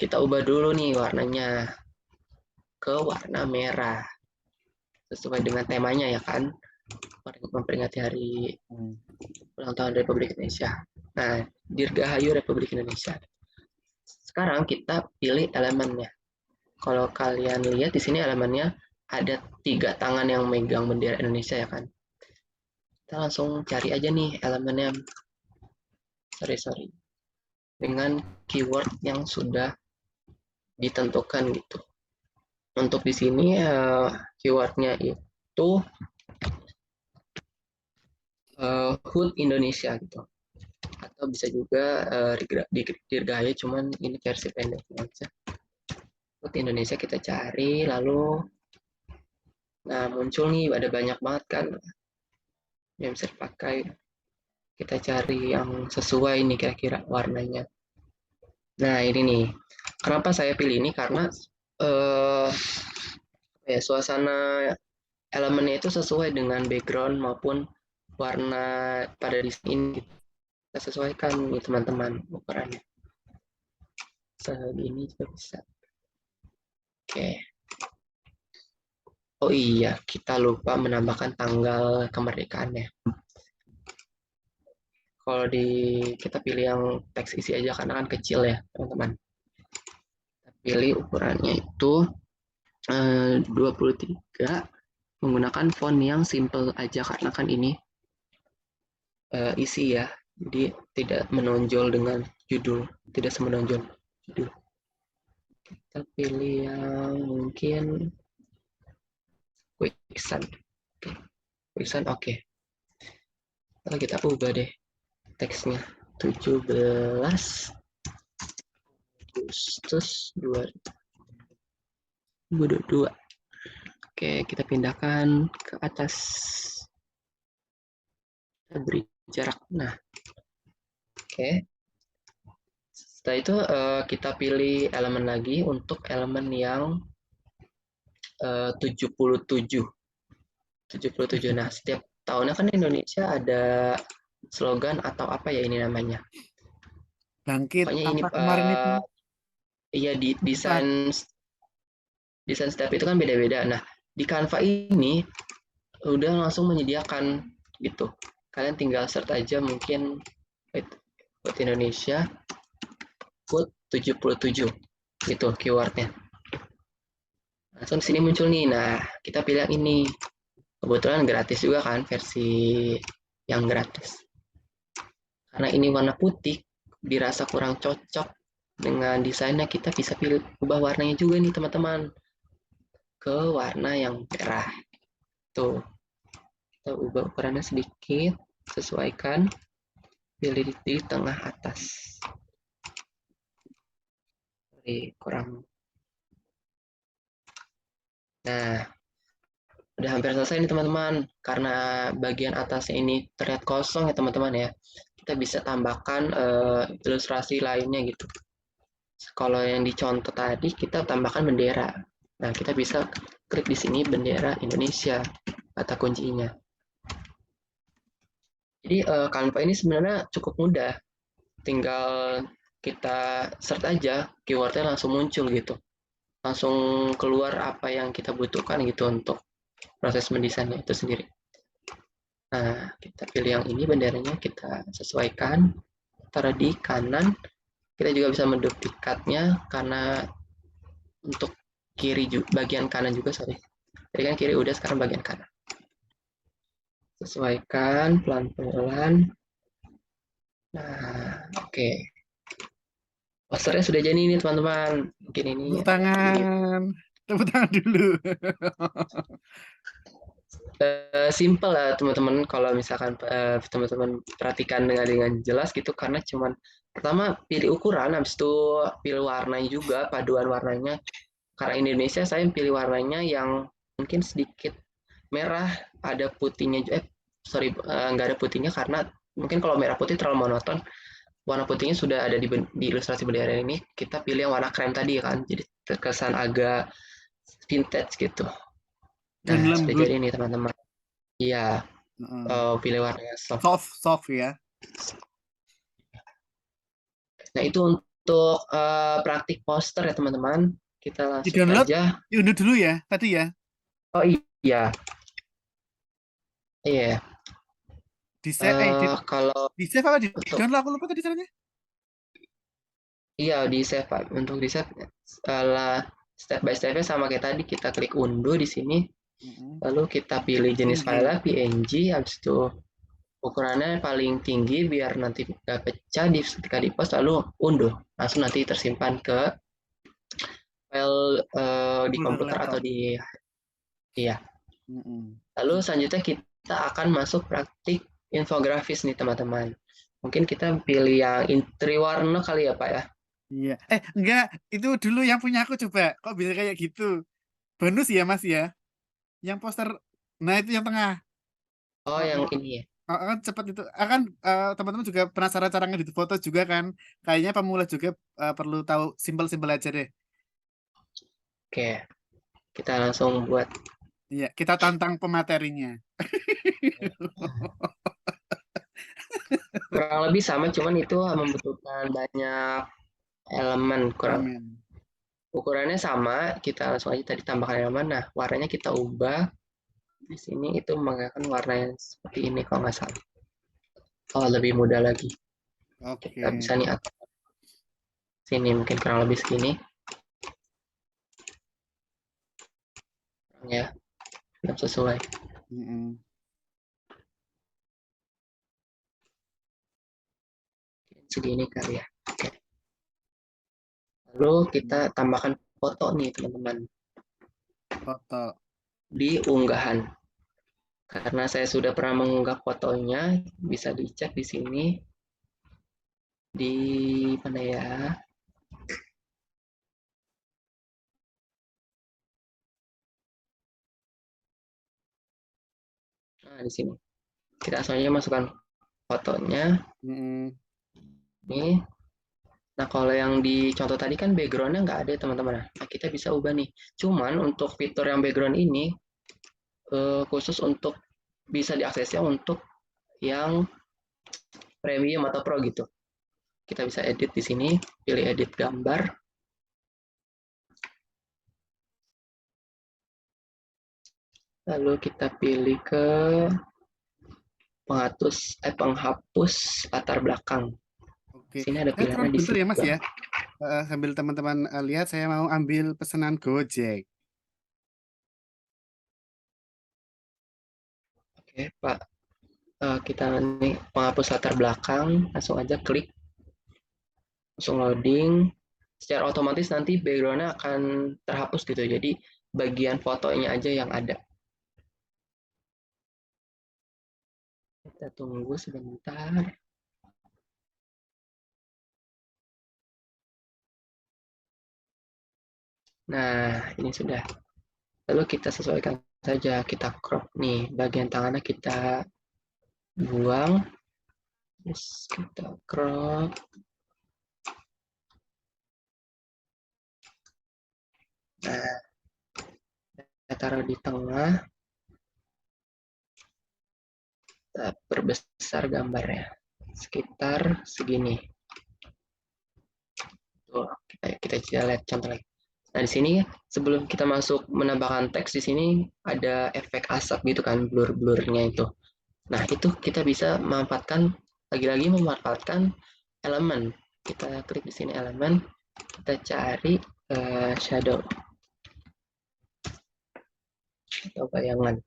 kita ubah dulu nih warnanya ke warna merah sesuai dengan temanya ya kan, memperingati hari ulang tahun Republik Indonesia. Nah, Dirgahayu Republik Indonesia. Sekarang kita pilih elemennya. Kalau kalian lihat di sini elemennya ada 3 tangan yang megang bendera Indonesia ya kan. Kita langsung cari aja nih elemennya. Sorry. Dengan keyword yang sudah ditentukan gitu. Untuk di sini keywordnya itu HUT Indonesia gitu, atau bisa juga Dirgahayu, cuman ini versi pendeknya aja. HUT Indonesia kita cari, lalu nah muncul nih, ada banyak banget kan yang bisa dipakai. Kita cari yang sesuai nih kira-kira warnanya. Nah ini nih, kenapa saya pilih ini, karena suasana elemennya itu sesuai dengan background maupun warna pada di sini. Kita sesuaikan nih teman-teman ukurannya. Segini juga bisa. Oke. Oh iya, kita lupa menambahkan tanggal kemerdekaannya. Kalau kita pilih yang teks isi aja karena kan kecil ya, teman-teman. Kita pilih ukurannya itu 23 menggunakan font yang simple aja karena kan ini isi ya. Jadi tidak menonjol dengan judul, tidak semenonjol judul. Kita pilih yang mungkin Quicksan. Quicksan oke. Lalu kita ubah deh teksnya 17 Agustus 2022. Oke, kita pindahkan ke atas. Kita beri jarak. Nah, oke. Setelah itu kita pilih elemen lagi untuk elemen yang 77. Nah, setiap tahunnya kan Indonesia ada slogan atau apa ya ini namanya. Bangkit Pokoknya ini apa kemarin itu? iya di Lupa. desain setiap itu kan beda-beda. Nah, di Canva ini udah langsung menyediakan gitu. Kalian tinggal search aja mungkin buat Indonesia code 77 gitu keywordnya. Langsung di sini muncul nih. Nah, kita pilih yang ini. Kebetulan gratis juga kan versi yang gratis. Karena ini warna putih, dirasa kurang cocok dengan desainnya, kita bisa pilih ubah warnanya juga nih teman-teman ke warna yang merah. Tuh, kita ubah ukurannya sedikit, sesuaikan, pilih di tengah atas. Kurang. Nah, udah hampir selesai nih teman-teman. Karena bagian atasnya ini terlihat kosong ya teman-teman ya. Kita bisa tambahkan ilustrasi lainnya gitu. Kalau yang dicontoh tadi kita tambahkan bendera. Nah, kita bisa klik di sini bendera Indonesia kata kuncinya. Jadi Canva ini sebenarnya cukup mudah. Tinggal kita search aja, keywordnya langsung muncul gitu. Langsung keluar apa yang kita butuhkan gitu untuk proses mendesainnya itu sendiri. Nah, kita pilih yang ini benderanya, kita sesuaikan, taruh di kanan. Kita juga bisa menduplikatnya karena untuk kiri bagian kanan juga, sorry. Tadi kan kiri udah, sekarang bagian kanan. Sesuaikan pelan-pelan. Nah, oke. Posternya sudah jadi nih teman-teman. Mungkin ini Tepuk tangan. Tepuk tangan dulu. simple lah teman-teman kalau misalkan teman-teman perhatikan dengan jelas gitu karena cuman pertama pilih ukuran, habis itu pilih warnanya juga, paduan warnanya. Karena Indonesia saya pilih warnanya yang mungkin sedikit merah, ada putihnya, nggak ada putihnya karena mungkin kalau merah putih terlalu monoton. Warna putihnya sudah ada di ilustrasi bendera ini, kita pilih yang warna krem tadi kan, jadi terkesan agak vintage gitu. Dan Nah, sudah lembut. jadi nih teman-teman. Iya, pilih warna Soft ya. Nah, itu untuk praktik poster ya teman-teman. Kita langsung Di-download, aja. diunduh dulu ya tadi ya. Oh iya, iya. Di save, Kalau di save apa untuk di-download, aku lupa tadi caranya. iya di save Pak. Untuk di save step by step-nya sama kayak tadi, kita klik unduh di sini. Lalu kita pilih jenis filenya PNG, habis itu ukurannya paling tinggi biar nanti nggak pecah ketika di post, lalu unduh. Langsung nanti tersimpan ke file di komputer atau di iya. Lalu selanjutnya kita akan masuk praktik infografis nih teman-teman. Mungkin kita pilih yang Triwarna kali ya Pak ya. Iya. Enggak, itu dulu yang punya aku coba. Kok bisa kayak gitu? Bonus ya Mas ya. Yang poster, nah itu yang tengah. Oh yang ini ya. Kan cepat itu. Akan teman-teman juga penasaran cara ngedit foto juga kan? Kayaknya pemula juga perlu tahu simpel-simpel aja deh. Oke, kita langsung buat. Iya, kita tantang pematerinya. Kurang lebih sama, cuman itu membutuhkan banyak elemen kurang. Amin. ukurannya sama, kita langsung aja tadi tambahkan elemen. Nah, warnanya kita ubah. Di sini itu menggunakan warna yang seperti ini kalau nggak salah. Oh, lebih mudah lagi. Kita Oke. bisa nih atur sini mungkin kurang lebih segini ya, belum sesuai. Mm-mm. Segini kali ya. Oke. Lalu kita tambahkan foto nih teman-teman Foto. di unggahan. Karena saya sudah pernah mengunggah fotonya, bisa dicek di sini di mana ya? Nah, di sini. Kita langsung aja masukkan fotonya Mm-mm. nih. Nah, kalau yang di contoh tadi kan background-nya nggak ada teman-teman. Nah, kita bisa ubah nih. Cuman untuk fitur yang background ini khusus untuk bisa diaksesnya untuk yang premium atau pro gitu. Kita bisa edit di sini, pilih edit gambar. Lalu kita pilih ke penghapus latar belakang. Oke. Sini ada Saya turun pilihannya di bentar sini. ya Mas ya. Sambil teman-teman lihat saya mau ambil pesanan Gojek. Oke, Pak. Kita nih penghapus latar belakang, langsung aja klik, langsung loading. Secara otomatis nanti background-nya akan terhapus gitu. Jadi bagian fotonya aja yang ada. Kita tunggu sebentar. Nah, ini sudah. Lalu kita sesuaikan saja, kita crop nih. Bagian tangannya kita buang, terus kita crop. Nah, kita taruh di tengah, kita perbesar gambarnya sekitar segini. Tuh, kita lihat contoh lagi. Nah, di sini sebelum kita masuk menambahkan teks di sini ada efek asap gitu kan, blur-blurnya itu. Nah, itu kita bisa memanfaatkan lagi-lagi memanfaatkan elemen. Kita klik di sini elemen, kita cari shadow atau bayangan.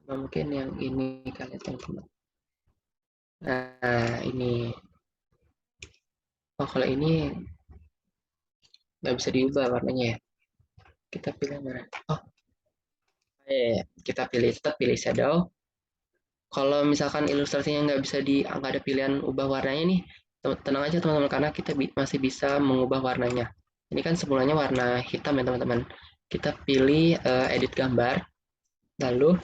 Mungkin yang ini kali teman-teman. Nah, ini. Oh, kalau ini nggak bisa diubah warnanya ya. Kita pilih mana? Oh, kita pilih tetap pilih shadow. Kalau misalkan ilustrasinya nggak ada pilihan ubah warnanya nih, tenang aja teman-teman karena kita masih bisa mengubah warnanya. Ini kan semulanya warna hitam ya teman-teman. Kita pilih edit gambar, lalu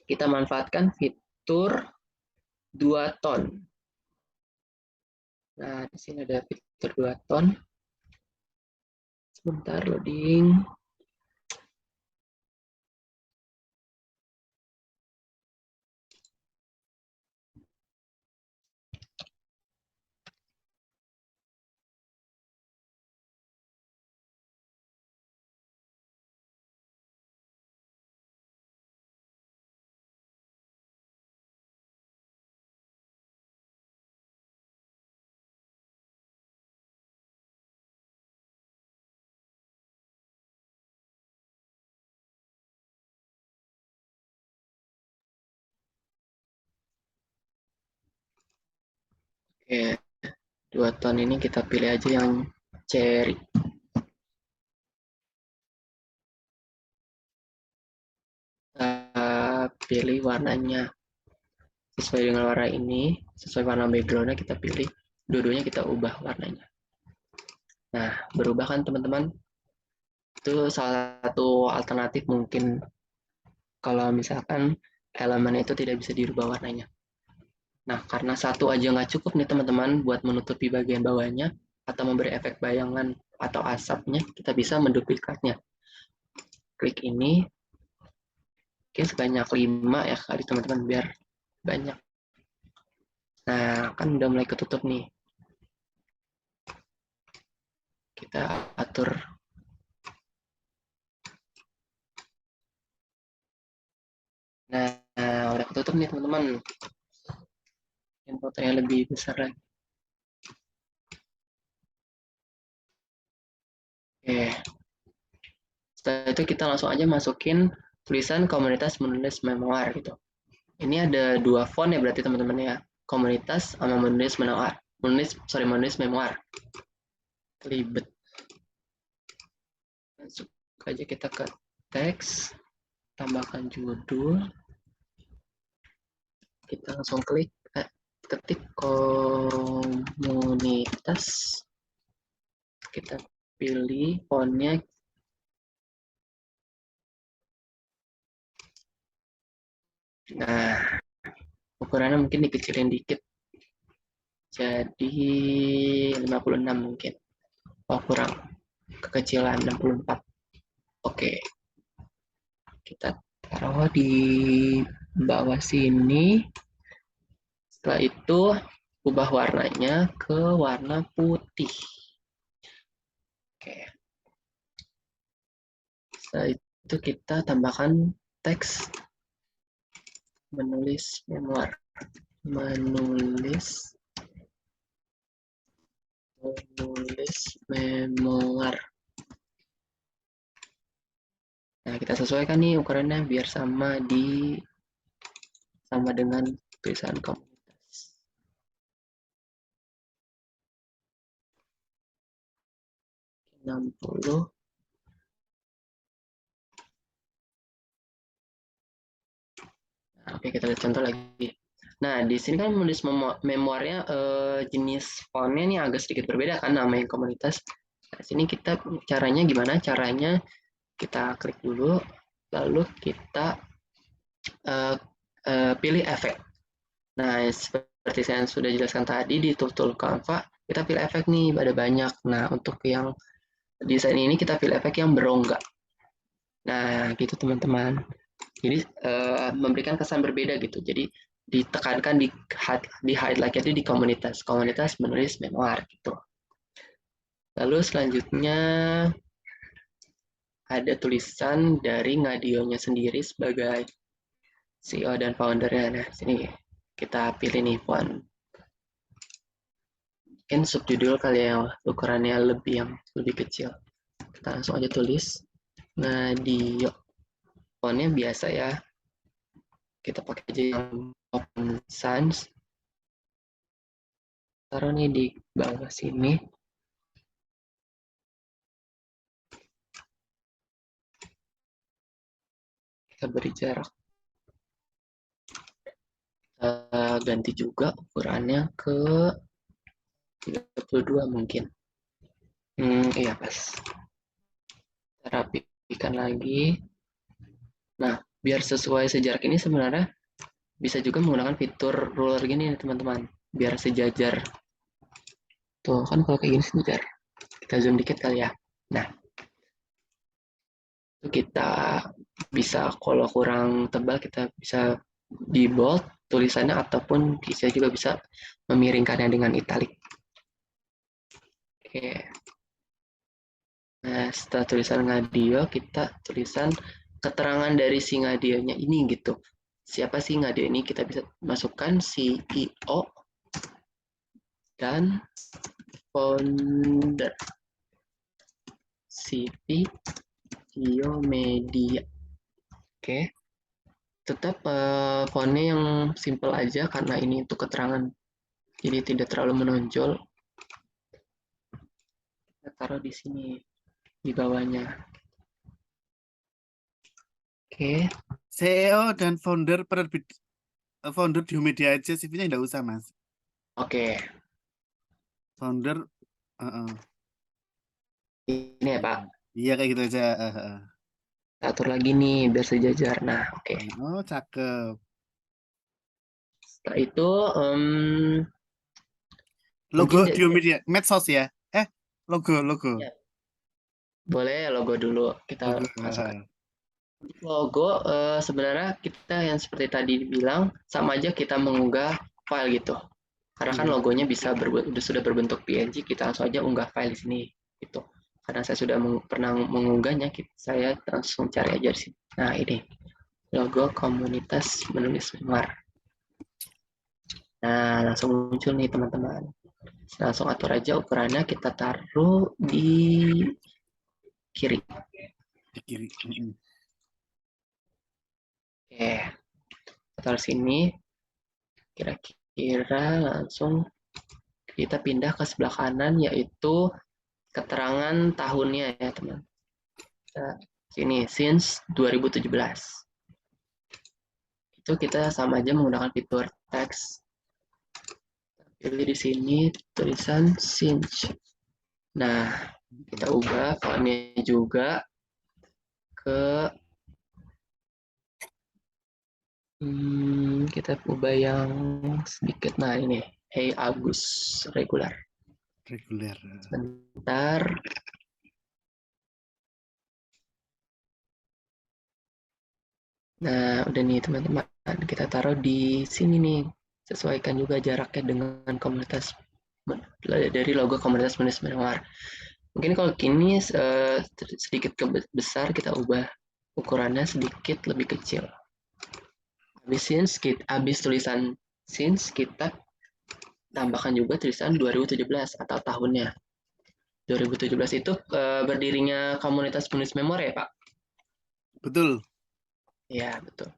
kita manfaatkan fitur dua tone. Nah, di sini ada fitur dua tone. Sebentar loading. Oke, dua tone ini kita pilih aja yang cherry. Pilih warnanya sesuai dengan warna ini, sesuai warna backgroundnya kita pilih, dua-duanya kita ubah warnanya. Nah, berubah kan teman-teman? Itu salah satu alternatif mungkin kalau misalkan elemen itu tidak bisa dirubah warnanya. Nah, karena satu aja nggak cukup nih teman-teman buat menutupi bagian bawahnya atau memberi efek bayangan atau asapnya, kita bisa menduplikatnya. Klik ini, mungkin sebanyak 5 ya kali teman-teman biar banyak. Nah, kan udah mulai ketutup nih. Kita atur. Nah, udah ketutup nih teman-teman. Yang fotonya lebih besar lagi. Oke. Setelah itu kita langsung aja masukin tulisan komunitas menulis memoir gitu. Ini ada dua font ya berarti teman-teman ya. Komunitas sama menulis memoir. Menulis memoir. Ribet. Masuk aja kita ke teks, tambahkan judul. Kita langsung ketik komunitas. Kita pilih fontnya. Nah, ukurannya mungkin dikecilin dikit. Jadi 56 mungkin. Oh, kurang. Kekecilan 64. Oke. Kita taruh di bawah sini. Setelah itu ubah warnanya ke warna putih. Oke. Setelah itu kita tambahkan teks menulis memoir. Menulis memoir. Nah, kita sesuaikan nih ukurannya biar sama dengan tulisan komunitas. Nah, 60. Nah, oke, kita lihat contoh lagi. Nah, di sini kan menulis memoirnya jenis fontnya nih agak sedikit berbeda kan nama yang komunitas. Nah, sini kita caranya gimana? Caranya kita klik dulu, lalu kita pilih efek. Nah, seperti saya sudah jelaskan tadi di tool Canva, kita pilih efek nih, ada banyak. Nah, untuk yang desain ini kita pilih efek yang berongga. Nah, gitu teman-teman. Jadi memberikan kesan berbeda gitu. Jadi ditekankan di highlight itu di komunitas menulis memoir gitu. Lalu selanjutnya ada tulisan dari Ngadionya sendiri sebagai CEO dan foundernya. Nah, sini kita pilih nih font. Mungkin subjudul kali ya ukurannya yang lebih kecil. Kita langsung aja tulis Nadio. Fontnya biasa ya. Kita pakai aja yang Open Sans. Taruh nih di bawah sini. Kita beri jarak. Ganti juga ukurannya ke 32 mungkin. Iya pas. Kita rapikan lagi. Nah, biar sesuai sejarak ini sebenarnya bisa juga menggunakan fitur ruler gini teman-teman. Biar sejajar. Tuh, kan kalau kayak gini sejajar. Kita zoom dikit kali ya. Nah, kita bisa kalau kurang tebal kita bisa di bold tulisannya ataupun bisa juga bisa memiringkannya dengan italic. Oke. Nah, setelah tulisan Ngadio, kita tulisan keterangan dari si Ngadionya ini gitu. Siapa sih Ngadio ini? Kita bisa masukkan CEO dan founder. CV Media. Oke. Tetap fontnya yang simple aja karena ini untuk keterangan. Jadi tidak terlalu menonjol. Kita taruh di sini di bawahnya. Oke. CEO dan founder founder di media aja, CV-nya nggak usah mas. Oke. Founder, Ini ya Pak. iya kayak gitu aja. Atur lagi nih biar sejajar. Nah, oke. Oh cakep. Setelah itu Logo mungkin di media, medsos ya. Logo. ya, boleh logo dulu kita Logo. masukkan. Logo sebenarnya kita yang seperti tadi bilang sama aja kita mengunggah file gitu. Karena kan Iya. logonya bisa sudah berbentuk PNG, kita langsung aja unggah file di sini. Itu. Karena saya sudah pernah mengunggahnya, saya langsung cari aja di sini. Nah, ini logo komunitas menulis memoir. Nah, langsung muncul nih teman-teman. Langsung atur aja ukurannya, kita taruh di kiri. Di kiri. Oke, taruh sini. Kira-kira langsung kita pindah ke sebelah kanan, yaitu keterangan tahunnya ya teman. Nah, sini since 2017. Itu kita sama aja menggunakan fitur text. Pilih di sini tulisan since. Nah, kita ubah fontnya juga ke kita ubah yang sedikit. Nah, ini Hey Agus regular. Reguler. Sebentar. Nah, udah nih teman-teman, kita taruh di sini nih. Sesuaikan juga jaraknya dengan komunitas dari logo komunitas menulis memoir. Mungkin kalau kini sedikit besar, kita ubah ukurannya sedikit lebih kecil. Habis tulisan since, kita tambahkan juga tulisan 2017 atau tahunnya. 2017 itu berdirinya komunitas penulis memoir ya, Pak? Betul. Ya, betul.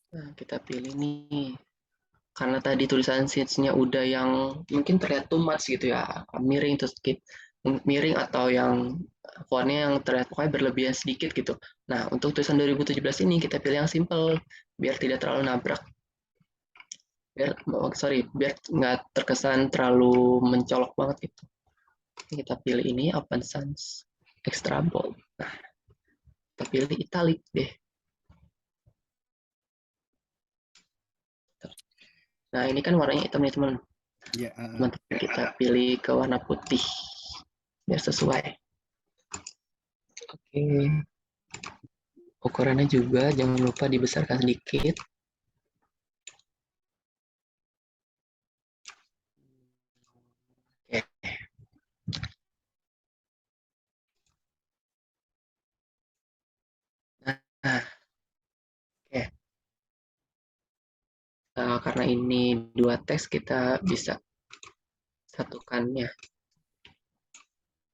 Nah, kita pilih nih. Karena tadi tulisan since-nya udah yang mungkin terlihat too much gitu ya, miring terus miring atau yang fontnya yang terlihat pokoknya berlebihan sedikit gitu. Nah, untuk tulisan 2017 ini kita pilih yang simple biar tidak terlalu nabrak. Biar nggak terkesan terlalu mencolok banget gitu. Kita pilih ini Open Sans Extra Bold. Nah, kita pilih italic deh. Nah, ini kan warnanya hitam nih teman. Ya. Teman-teman kita pilih ke warna putih biar sesuai. Oke. Ukurannya juga jangan lupa dibesarkan sedikit. Oke. Nah, oke. Karena ini dua teks, kita bisa satukannya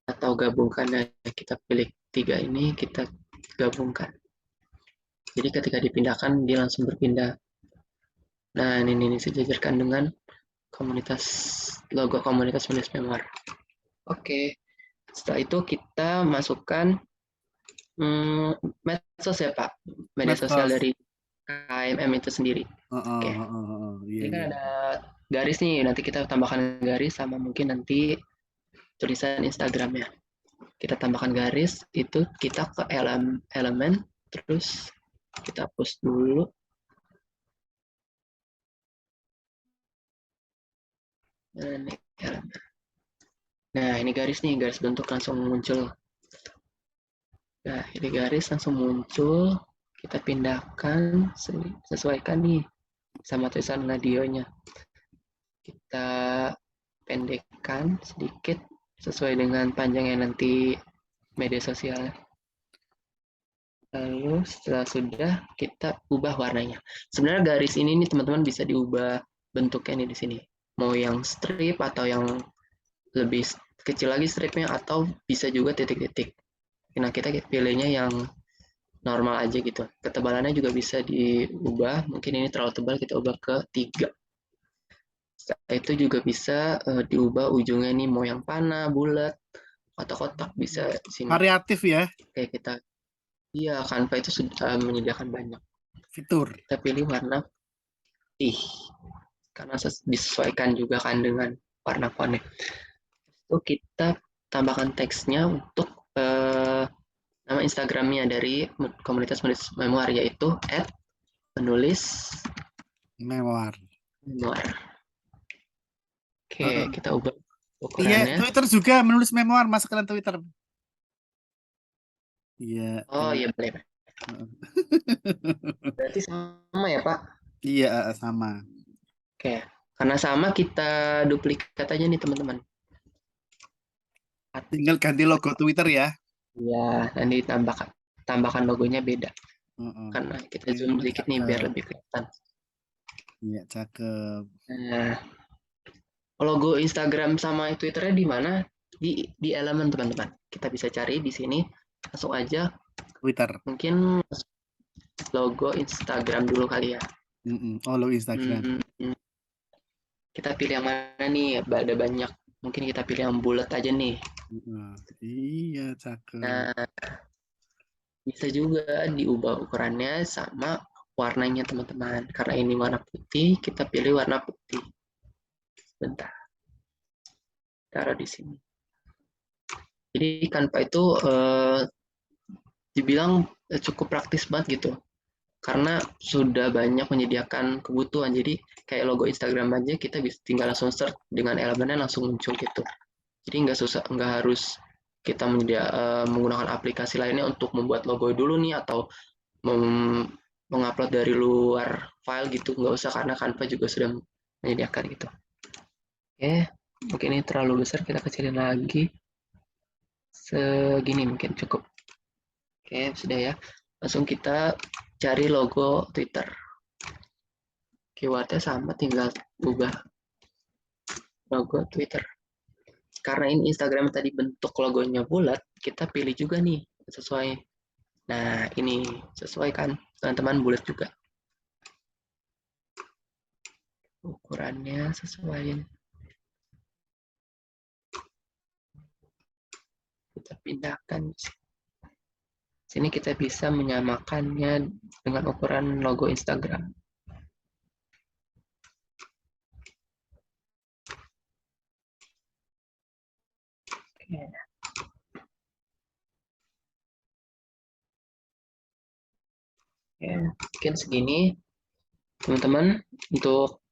atau gabungkannya. Kita pilih tiga ini, kita gabungkan. Jadi ketika dipindahkan, dia langsung berpindah. Nah, ini sejajarkan dengan logo komunitas menulis memoir. Oke, setelah itu kita masukkan medsos ya Pak, media sosial Medsos. dari KMM itu sendiri. Oke, Iya, ini kan iya. ada garis nih, nanti kita tambahkan garis sama mungkin nanti tulisan Instagramnya. Kita tambahkan garis, itu kita ke elemen, terus kita hapus dulu. Nah, ini garis nih, garis bentuk langsung muncul. Nah, ini garis langsung muncul. Kita pindahkan, sesuaikan nih sama tulisan radionya. Kita pendekkan sedikit sesuai dengan panjangnya nanti media sosial. Lalu setelah sudah, kita ubah warnanya. Sebenarnya garis ini nih teman-teman bisa diubah bentuknya nih di sini. Mau yang strip atau yang lebih kecil lagi stripnya, atau bisa juga titik-titik. Nah, kita pilihnya yang normal aja gitu. Ketebalannya juga bisa diubah. Mungkin ini terlalu tebal, kita ubah ke 3. Setelah itu juga bisa diubah ujungnya nih, mau yang panah, bulat, atau kotak, bisa di sini. Variatif ya. Kayak kita, iya, Canva itu sudah menyediakan banyak Fitur. kita pilih warna putih karena disesuaikan juga kan dengan warna fontnya. Itu kita tambahkan teksnya untuk nama Instagramnya dari komunitas menulis memoir, yaitu Memoir. @menulis_memoir. Oke, kita ubah Iya, ukurannya. Twitter juga menulis memoir, masukkan Twitter. Iya. Oh iya, boleh. Berarti sama ya Pak? Iya, sama. Oke, karena sama kita duplikat aja nih teman-teman. Tinggal ganti logo Twitter ya. Ya, nanti tambahkan logonya beda. Heeh. Karena kita Oke, zoom sedikit nih biar cakep. lebih kelihatan. Iya, cakep. Nah, logo Instagram sama Twitternya di mana? Di elemen teman-teman. Kita bisa cari di sini. Langsung aja. Twitter. Mungkin logo Instagram dulu kali ya. Follow Instagram. Hmm, kita pilih yang mana nih? Ada banyak. Mungkin kita pilih yang bulat aja nih. Iya, cakep. Nah, bisa juga diubah ukurannya sama warnanya teman-teman. Karena ini warna putih, kita pilih warna putih. Bentar, taruh di sini. Jadi Canva itu dibilang cukup praktis banget gitu. Karena sudah banyak menyediakan kebutuhan. Jadi kayak logo Instagram aja kita bisa tinggal langsung search dengan elemennya langsung muncul gitu. Jadi nggak susah, nggak harus kita menggunakan aplikasi lainnya untuk membuat logo dulu nih atau mengupload dari luar file gitu, nggak usah karena Canva juga sudah menyediakan gitu. Oke, mungkin ini terlalu besar, kita kecilin lagi. Segini mungkin cukup. Oke, sudah ya. Langsung kita cari logo Twitter. Keywordnya sama, tinggal ubah logo Twitter. Karena ini Instagram tadi bentuk logonya bulat, kita pilih juga nih sesuai. Nah, ini sesuai kan, teman-teman, bulat juga. Ukurannya sesuaiin. Kita pindahkan. Sini kita bisa menyamakannya dengan ukuran logo Instagram. Oke, mungkin segini teman-teman untuk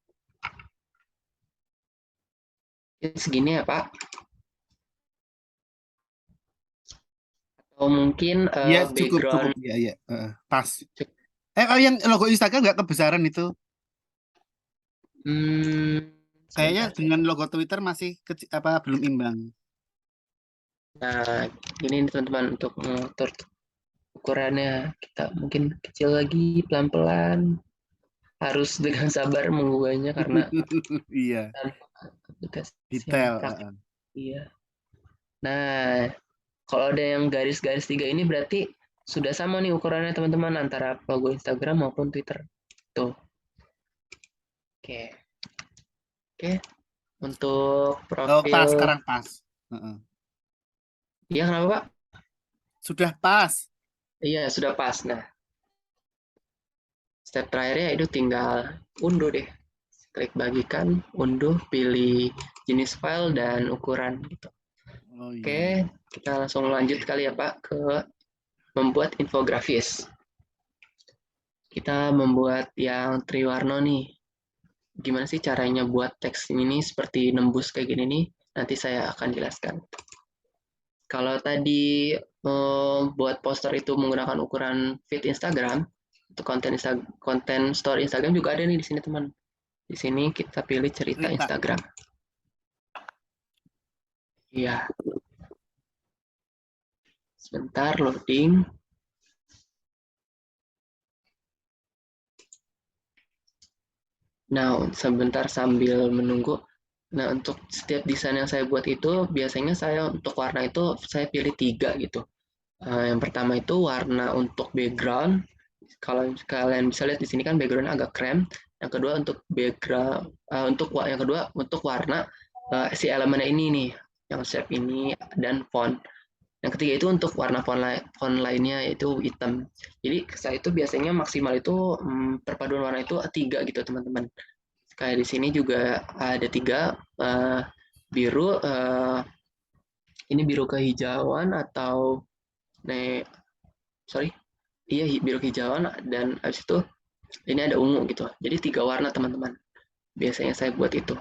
segini ya Pak. Atau mungkin Iya, cukup, cukup. background. Iya, iya. Pas. Yang logo Instagram nggak kebesaran itu. Kayaknya Sebentar saya. dengan logo Twitter masih kecil, apa belum imbang. Nah, ini teman-teman untuk mengatur ukurannya. Kita mungkin kecil lagi pelan-pelan. Harus dengan sabar mengubahnya karena Iya, aplikasi yang detail. praktis. Iya. Nah, kalau ada yang garis-garis tiga ini berarti sudah sama nih ukurannya teman-teman antara logo Instagram maupun Twitter. Tuh. Oke. Oke. Untuk Oh, pas, profil. sekarang pas. Heeh. Iya, kenapa, Pak? Sudah pas. Iya, sudah pas. Nah, step terakhirnya itu tinggal unduh deh. Klik bagikan, unduh, pilih jenis file dan ukuran gitu. Oh Oke, iya. kita langsung lanjut kali ya, Pak, ke membuat infografis. Kita membuat yang triwarna nih. Gimana sih caranya buat teks ini seperti nembus kayak gini nih? Nanti saya akan jelaskan. Kalau tadi buat poster itu menggunakan ukuran feed Instagram, untuk konten story Instagram juga ada nih di sini teman. Di sini kita pilih cerita Cerita. Instagram. Iya, sebentar loading. Nah, sebentar sambil menunggu. Nah, untuk setiap desain yang saya buat itu, biasanya saya untuk warna itu saya pilih tiga gitu. Yang pertama itu warna untuk background. Kalau kalian bisa lihat di sini kan backgroundnya agak krem. Yang kedua untuk background, yang kedua untuk warna si elemennya ini nih, yang shape ini dan font. Yang ketiga itu untuk warna font lainnya yaitu hitam. Jadi saya itu biasanya maksimal itu perpaduan warna itu tiga gitu teman-teman. Kayak di sini juga ada tiga, biru, ini biru kehijauan atau sorry, iya biru kehijauan dan habis itu ini ada ungu gitu. Jadi tiga warna teman-teman. Biasanya saya buat itu.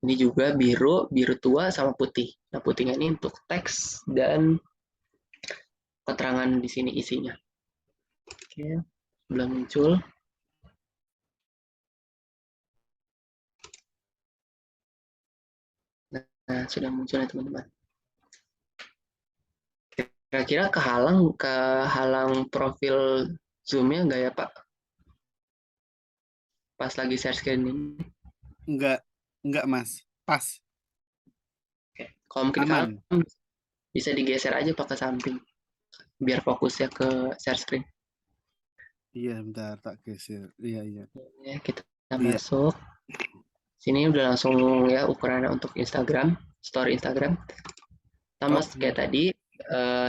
Ini juga biru, biru tua sama putih. Nah putihnya ini untuk teks dan keterangan di sini isinya. Oke, belum muncul. Nah, sudah muncul ya teman-teman. Kira-kira kehalang profil Zoom-nya nggak ya Pak? Pas lagi share screen ini. Enggak Mas, pas, Oke. Kalau mungkin kehalang aman. bisa digeser aja Pak ke samping. Biar fokusnya ke share screen. Iya, bentar tak geser. Iya, iya. Ya, kita Iya. masuk. Sini udah langsung ya ukurannya untuk Instagram, story Instagram. Sama Oh, kayak tadi,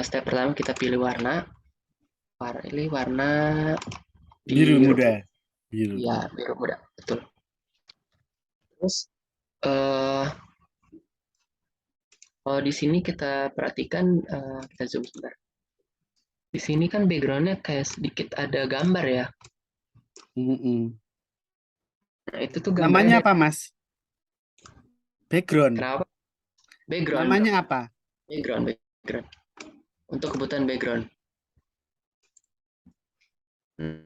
step pertama kita pilih warna. Pilih warna biru biru. muda. Biru. Ya, biru muda, betul. Terus eh kalau di sini kita perhatikan, kita zoom sebentar. Di sini kan backgroundnya kayak sedikit ada gambar ya. Mm-mm. Nah, itu tuh gambarnya Namanya dari apa Mas? Background. kenapa? Background, bro. Namanya apa? Background. Untuk kebutuhan background.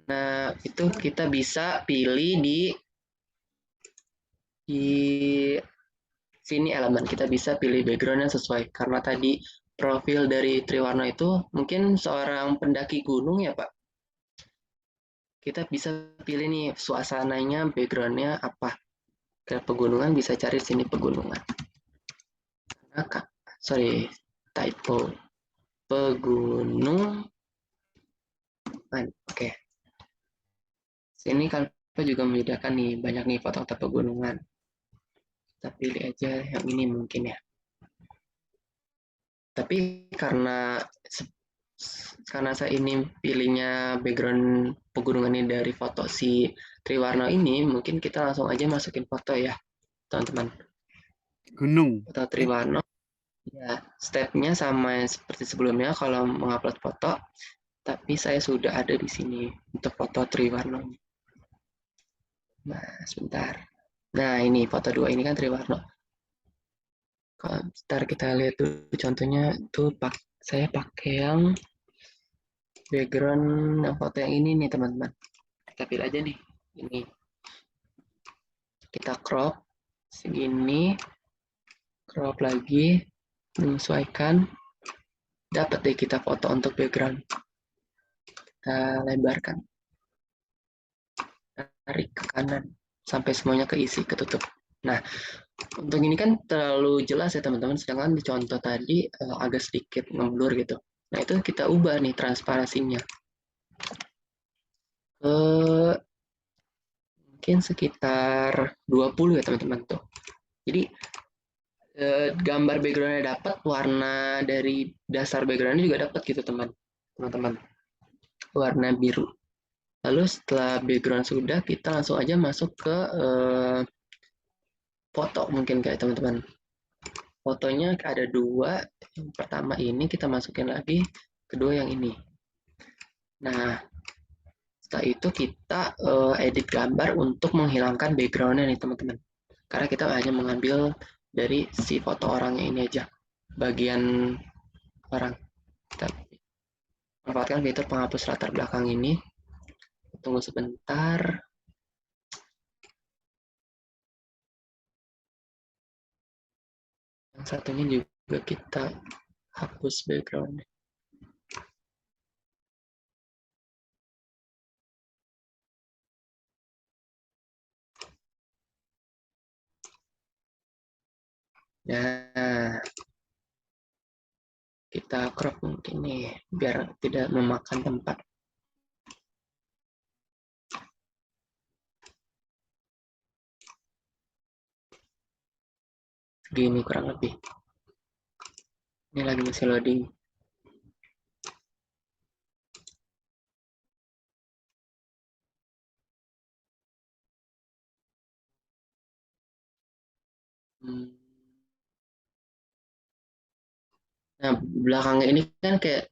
Nah, itu kita bisa pilih di sini elemen kita bisa pilih background yang sesuai karena tadi profil dari Triwarna itu mungkin seorang pendaki gunung ya Pak. Kita bisa pilih nih suasananya, backgroundnya apa. Ke pegunungan bisa cari sini pegunungan. Nah, sorry, typo. Pegunungan. Oke. Sini Canva juga menyediakan nih banyak nih foto-foto pegunungan. Kita pilih aja yang ini mungkin ya. Tapi karena saya ini pilihnya background pegunungan ini dari foto si Triwarno ini, mungkin kita langsung aja masukin foto ya, teman-teman. Gunung. Foto Triwarno, ya stepnya sama seperti sebelumnya kalau mengupload foto, tapi saya sudah ada di sini untuk foto Triwarno. Nah, sebentar. Nah, ini foto 2 ini kan Triwarno. Kalau sebentar kita lihat dulu contohnya itu saya pakai yang background yang foto yang ini nih teman-teman. Kita pilih aja nih ini, kita crop segini, crop lagi, menyesuaikan, dapat deh kita foto untuk background. Kita lebarkan, tarik ke kanan sampai semuanya keisi, ketutup. Nah, untuk ini kan terlalu jelas ya teman-teman, sedangkan di contoh tadi agak sedikit ngeblur gitu. Nah, itu kita ubah nih transparansinya ke mungkin sekitar 20 ya teman-teman tuh. Jadi gambar backgroundnya dapat, warna dari dasar backgroundnya juga dapat gitu teman-teman. Warna biru. Lalu setelah background sudah, kita langsung aja masuk ke foto mungkin kayak teman-teman. Fotonya ada dua. Yang pertama ini kita masukin lagi, kedua yang ini. Nah, setelah itu kita edit gambar untuk menghilangkan backgroundnya nih teman-teman. Karena kita hanya mengambil dari si foto orangnya ini aja, bagian orang. Kita manfaatkan fitur penghapus latar belakang ini. Tunggu sebentar. Yang satunya juga kita hapus background. Nah, kita crop mungkin nih, biar tidak memakan tempat. Gini kurang lebih. Ini lagi masih loading. Nah, belakangnya ini kan kayak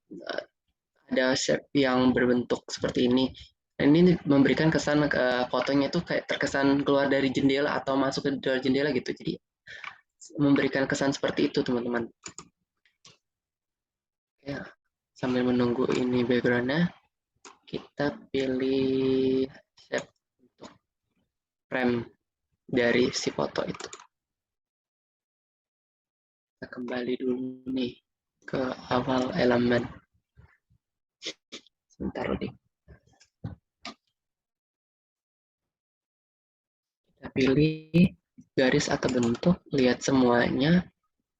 ada shape yang berbentuk seperti ini. Dan ini memberikan kesan ke fotonya itu kayak terkesan keluar dari jendela atau masuk ke dalam jendela gitu. Jadi memberikan kesan seperti itu teman-teman. Ya, sambil menunggu ini backgroundnya, kita pilih shape untuk frame dari si foto itu. Kita kembali dulu nih. ke awal elemen. Sebentar nih. Kita pilih garis atau bentuk, lihat semuanya.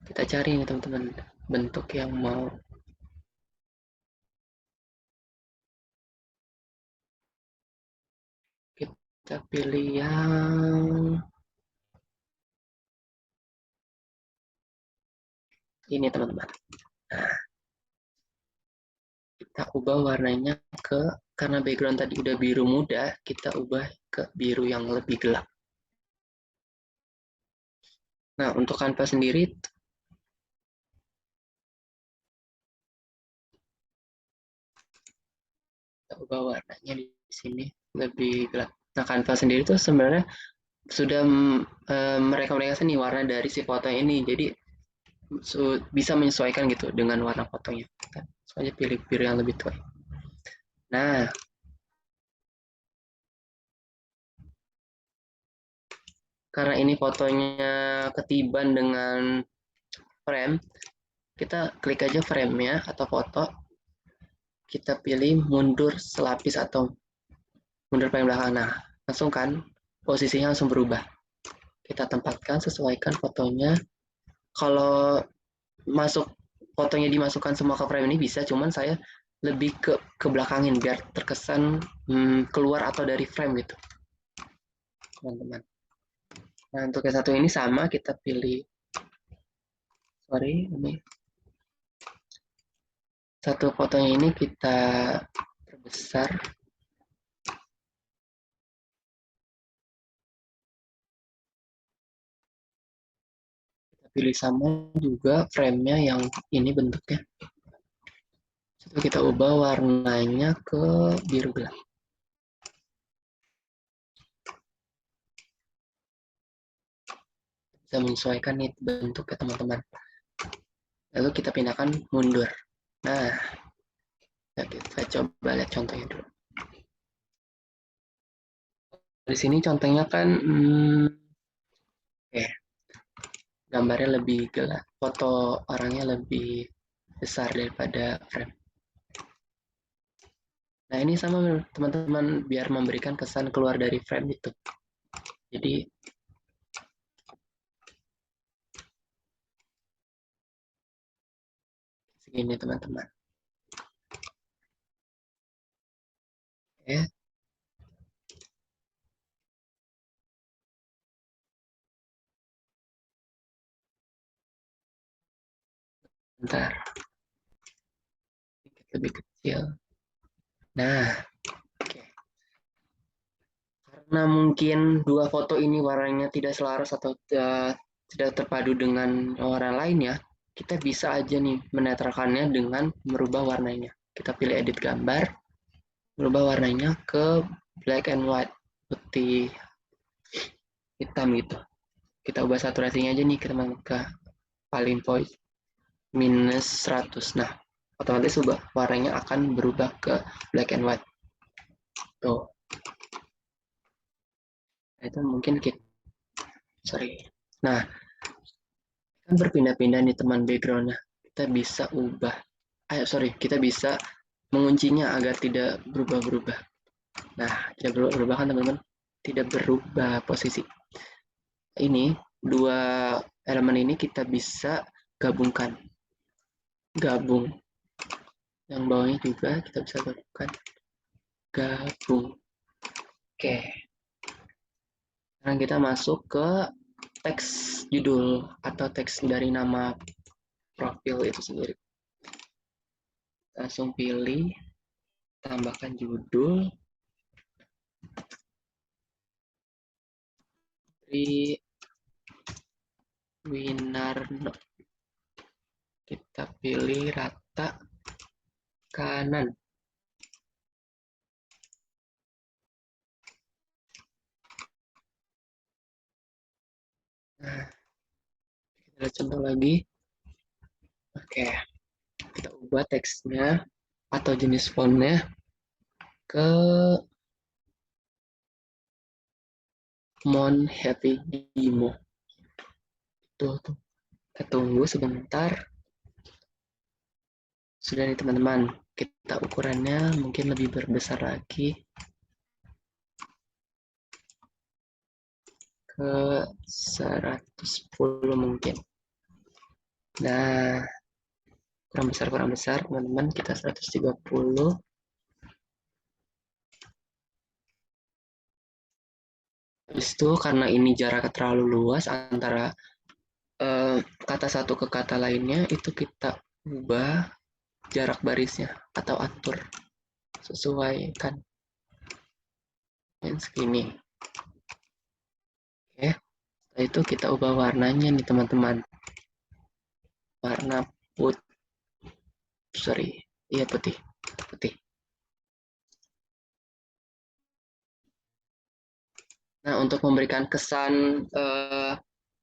Kita cari nih teman-teman bentuk yang mau. Kita pilih yang ini teman-teman. Nah, kita ubah warnanya karena background tadi udah biru muda, kita ubah ke biru yang lebih gelap. Nah, untuk kanvas sendiri, kita ubah warnanya di sini lebih gelap. Nah, kanvas sendiri tuh sebenarnya sudah mereka nih warna dari si foto ini, jadi bisa menyesuaikan gitu dengan warna fotonya. Soalnya pilih biru yang lebih tua. Nah, karena ini fotonya ketiban dengan frame, kita klik aja frame-nya atau foto, kita pilih mundur selapis atau mundur paling belakang. Nah, langsung kan posisinya langsung berubah. Kita tempatkan, sesuaikan fotonya. Kalau masuk fotonya dimasukkan semua ke frame ini bisa, cuman saya lebih ke belakangin biar terkesan keluar atau dari frame gitu, teman-teman. Nah, untuk yang satu ini sama, kita pilih, sorry, ini satu fotonya ini kita perbesar. Kita pilih sama juga frame-nya yang ini bentuknya. Setelah kita ubah warnanya ke biru gelap. Bisa menyesuaikan nih bentuknya teman-teman. Lalu kita pindahkan mundur. Nah, kita coba lihat contohnya dulu. Di sini contohnya kan, gambarnya lebih gelap, foto orangnya lebih besar daripada frame. Nah, ini sama teman-teman biar memberikan kesan keluar dari frame itu. Jadi segini teman-teman. Oke, bentar, lebih kecil. Nah, oke. Karena mungkin dua foto ini warnanya tidak selaras atau tidak terpadu dengan warna lainnya, kita bisa aja nih menetralkannya dengan merubah warnanya. Kita pilih edit gambar, merubah warnanya ke black and white, putih hitam gitu. Kita ubah saturasinya aja nih ke paling point minus 100. Nah, otomatis ubah warnanya akan berubah ke black and white. Tuh. Nah, itu mungkin kita, sorry. Nah, kan berpindah-pindah nih teman backgroundnya. Kita bisa ubah, kita bisa menguncinya agar tidak berubah-berubah. Nah, tidak berubah-berubah kan teman-teman? Tidak berubah posisi. Ini dua elemen ini kita bisa gabungkan. Gabung. Yang bawahnya juga kita bisa gabungkan. Gabung. Oke. Sekarang kita masuk ke teks judul atau teks dari nama profil itu sendiri. Langsung pilih, tambahkan judul, Winarno. Kita pilih rata kanan. Nah, kita lihat contoh lagi. Oke, kita ubah teksnya atau jenis fontnya ke Mon Happy Demo. Tuh. Kita tunggu sebentar. Sudah nih teman-teman, kita ukurannya mungkin lebih berbesar lagi ke 110 mungkin. Nah, kurang besar teman-teman, kita 130. Habis itu karena ini jaraknya terlalu luas antara kata satu ke kata lainnya, itu kita ubah jarak barisnya atau atur sesuaikan yang segini. Oke, setelah itu kita ubah warnanya nih teman-teman. Warna putih. Putih. Nah, untuk memberikan kesan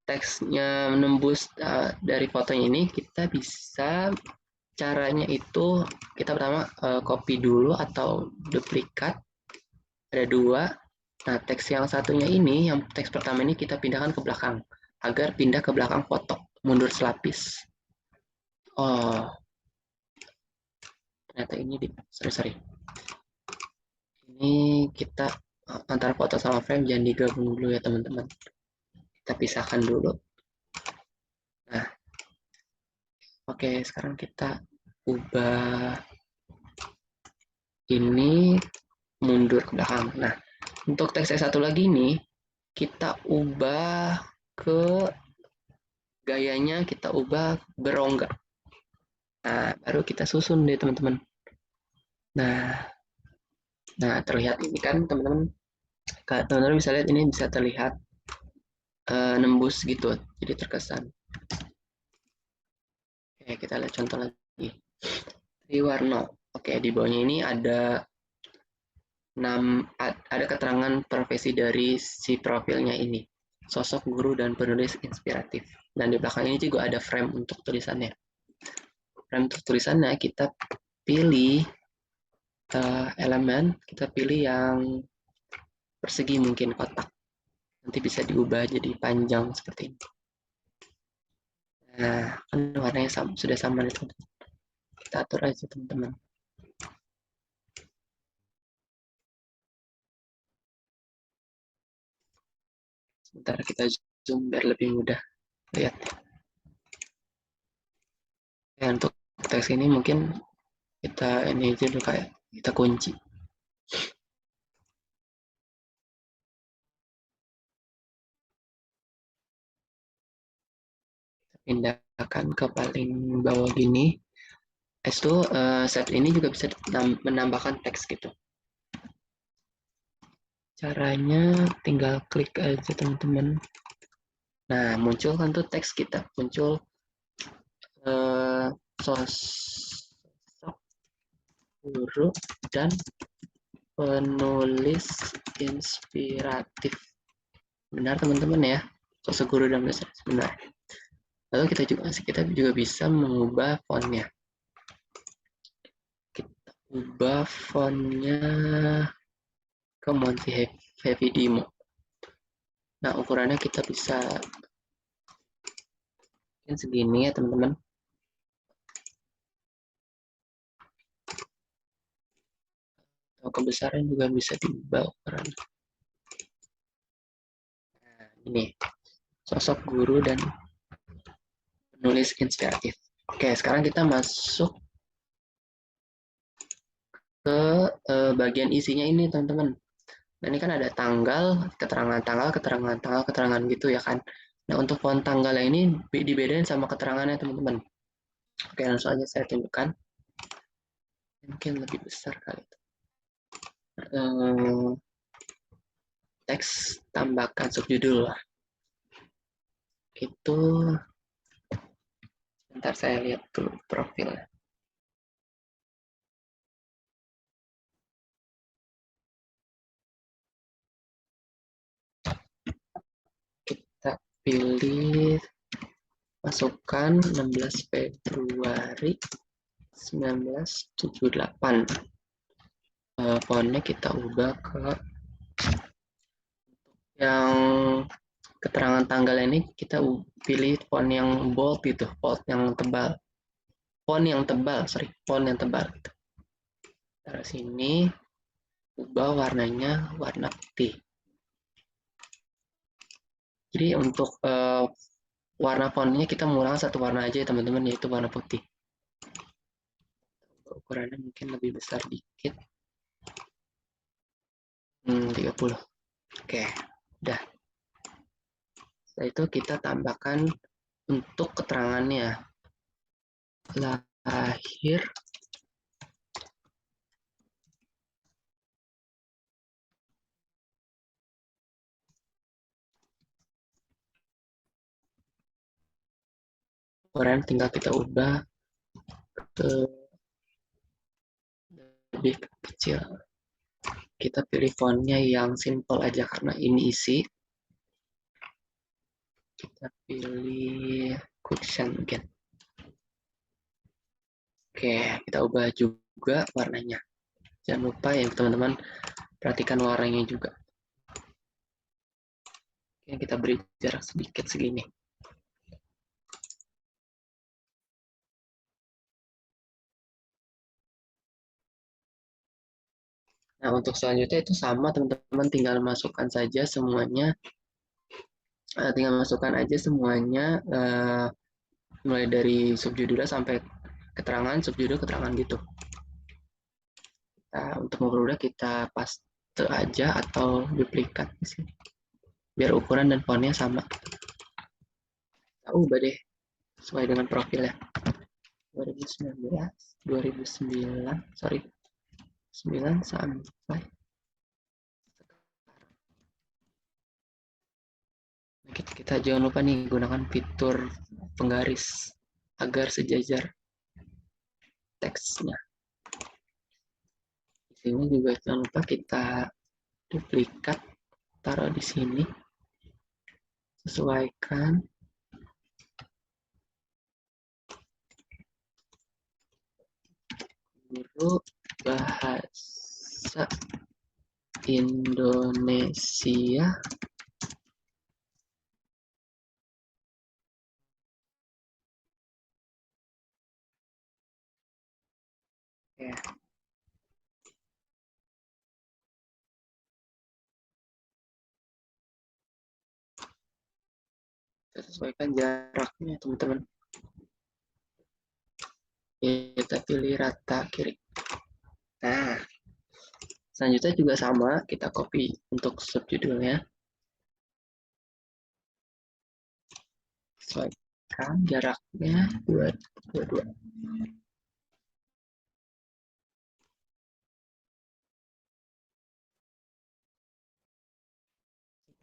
teksnya menembus dari fotonya ini, kita bisa caranya itu kita pertama copy dulu atau duplikat. Ada dua. Nah, teks yang satunya ini, yang teks pertama ini kita pindahkan ke belakang agar pindah ke belakang foto, mundur selapis. Oh, ternyata ini sorry. Ini kita antara foto sama frame jangan digabung dulu ya teman-teman. Kita pisahkan dulu. Nah, oke, sekarang kita ubah ini mundur ke belakang. Nah, untuk teks yang satu lagi nih, kita ubah ke gayanya, kita ubah berongga. Nah, baru kita susun deh teman-teman. Nah, terlihat ini kan teman-teman. Teman-teman bisa lihat ini bisa terlihat nembus gitu, jadi terkesan. Oke, kita lihat contoh lagi. Triwarno. Oke, di bawahnya ini ada keterangan profesi dari si profilnya ini. Sosok guru dan penulis inspiratif. Dan di belakang ini juga ada frame untuk tulisannya. Frame untuk tulisannya kita pilih elemen, kita pilih yang persegi mungkin kotak. Nanti bisa diubah jadi panjang seperti ini. Nah, kan warnanya sudah sama nih teman-teman. Kita atur aja teman-teman. Sebentar kita zoom biar lebih mudah lihat. Ya, untuk teks ini mungkin kita ini aja dulu kayak kita kunci. Pindahkan ke paling bawah gini. Itu set ini juga bisa menambahkan teks gitu. Caranya tinggal klik aja teman-teman. Nah, muncul kan tuh teks kita, muncul sosok guru dan penulis inspiratif. Benar teman-teman ya, sosok guru dan penulis benar. Lalu kita juga bisa mengubah fontnya. Kita ubah fontnya ke Monty Heavy Demo. Nah, ukurannya kita bisa mungkin segini ya teman-teman. Atau kebesaran juga bisa diubah ukuran. Nah, ini sosok guru dan penulis inspiratif. Oke, sekarang kita masuk ke bagian isinya ini teman-teman. Nah, ini kan ada keterangan gitu ya kan. Nah, untuk font tanggalnya ini dibedain sama keterangannya teman-teman. Oke, langsung aja saya tunjukkan. Mungkin lebih besar kali. Teks tambahkan subjudul. Itu bentar saya lihat dulu profilnya. Kita pilih masukkan 16 Februari 1978. Fontnya kita ubah ke yang keterangan tanggal ini kita pilih font yang bold gitu, font yang tebal. font yang tebal, font yang tebal. Taruh sini, ubah warnanya warna putih. Jadi untuk warna fontnya kita mengulang satu warna aja ya teman-teman, yaitu warna putih. Ukurannya mungkin lebih besar dikit. 30. Oke, udah. Setelah itu kita tambahkan untuk keterangannya. Lahir ukuran tinggal kita ubah ke lebih kecil. Kita pilih fontnya yang simple aja karena ini isi. Kita pilih Quicksand mungkin. Oke, kita ubah juga warnanya. Jangan lupa ya teman-teman, perhatikan warnanya juga. Oke, kita beri jarak sedikit segini. Nah, untuk selanjutnya itu sama teman-teman, tinggal masukkan saja semuanya. Tinggal masukkan aja semuanya, mulai dari subjudulnya sampai keterangan, subjudul, keterangan gitu. Nah, untuk mempermudah kita paste aja atau duplikat di sini. Biar ukuran dan fontnya sama. Kita ubah deh sesuai dengan profilnya. 2009 sampai kita jangan lupa nih gunakan fitur penggaris agar sejajar teksnya. Di sini juga jangan lupa kita duplikat, taruh di sini, sesuaikan. Guru bahasa Indonesia ya. Kita sesuaikan jaraknya teman-teman. Kita pilih rata kiri. Nah, selanjutnya juga sama, kita copy untuk subjudulnya. Sesuaikan jaraknya 22.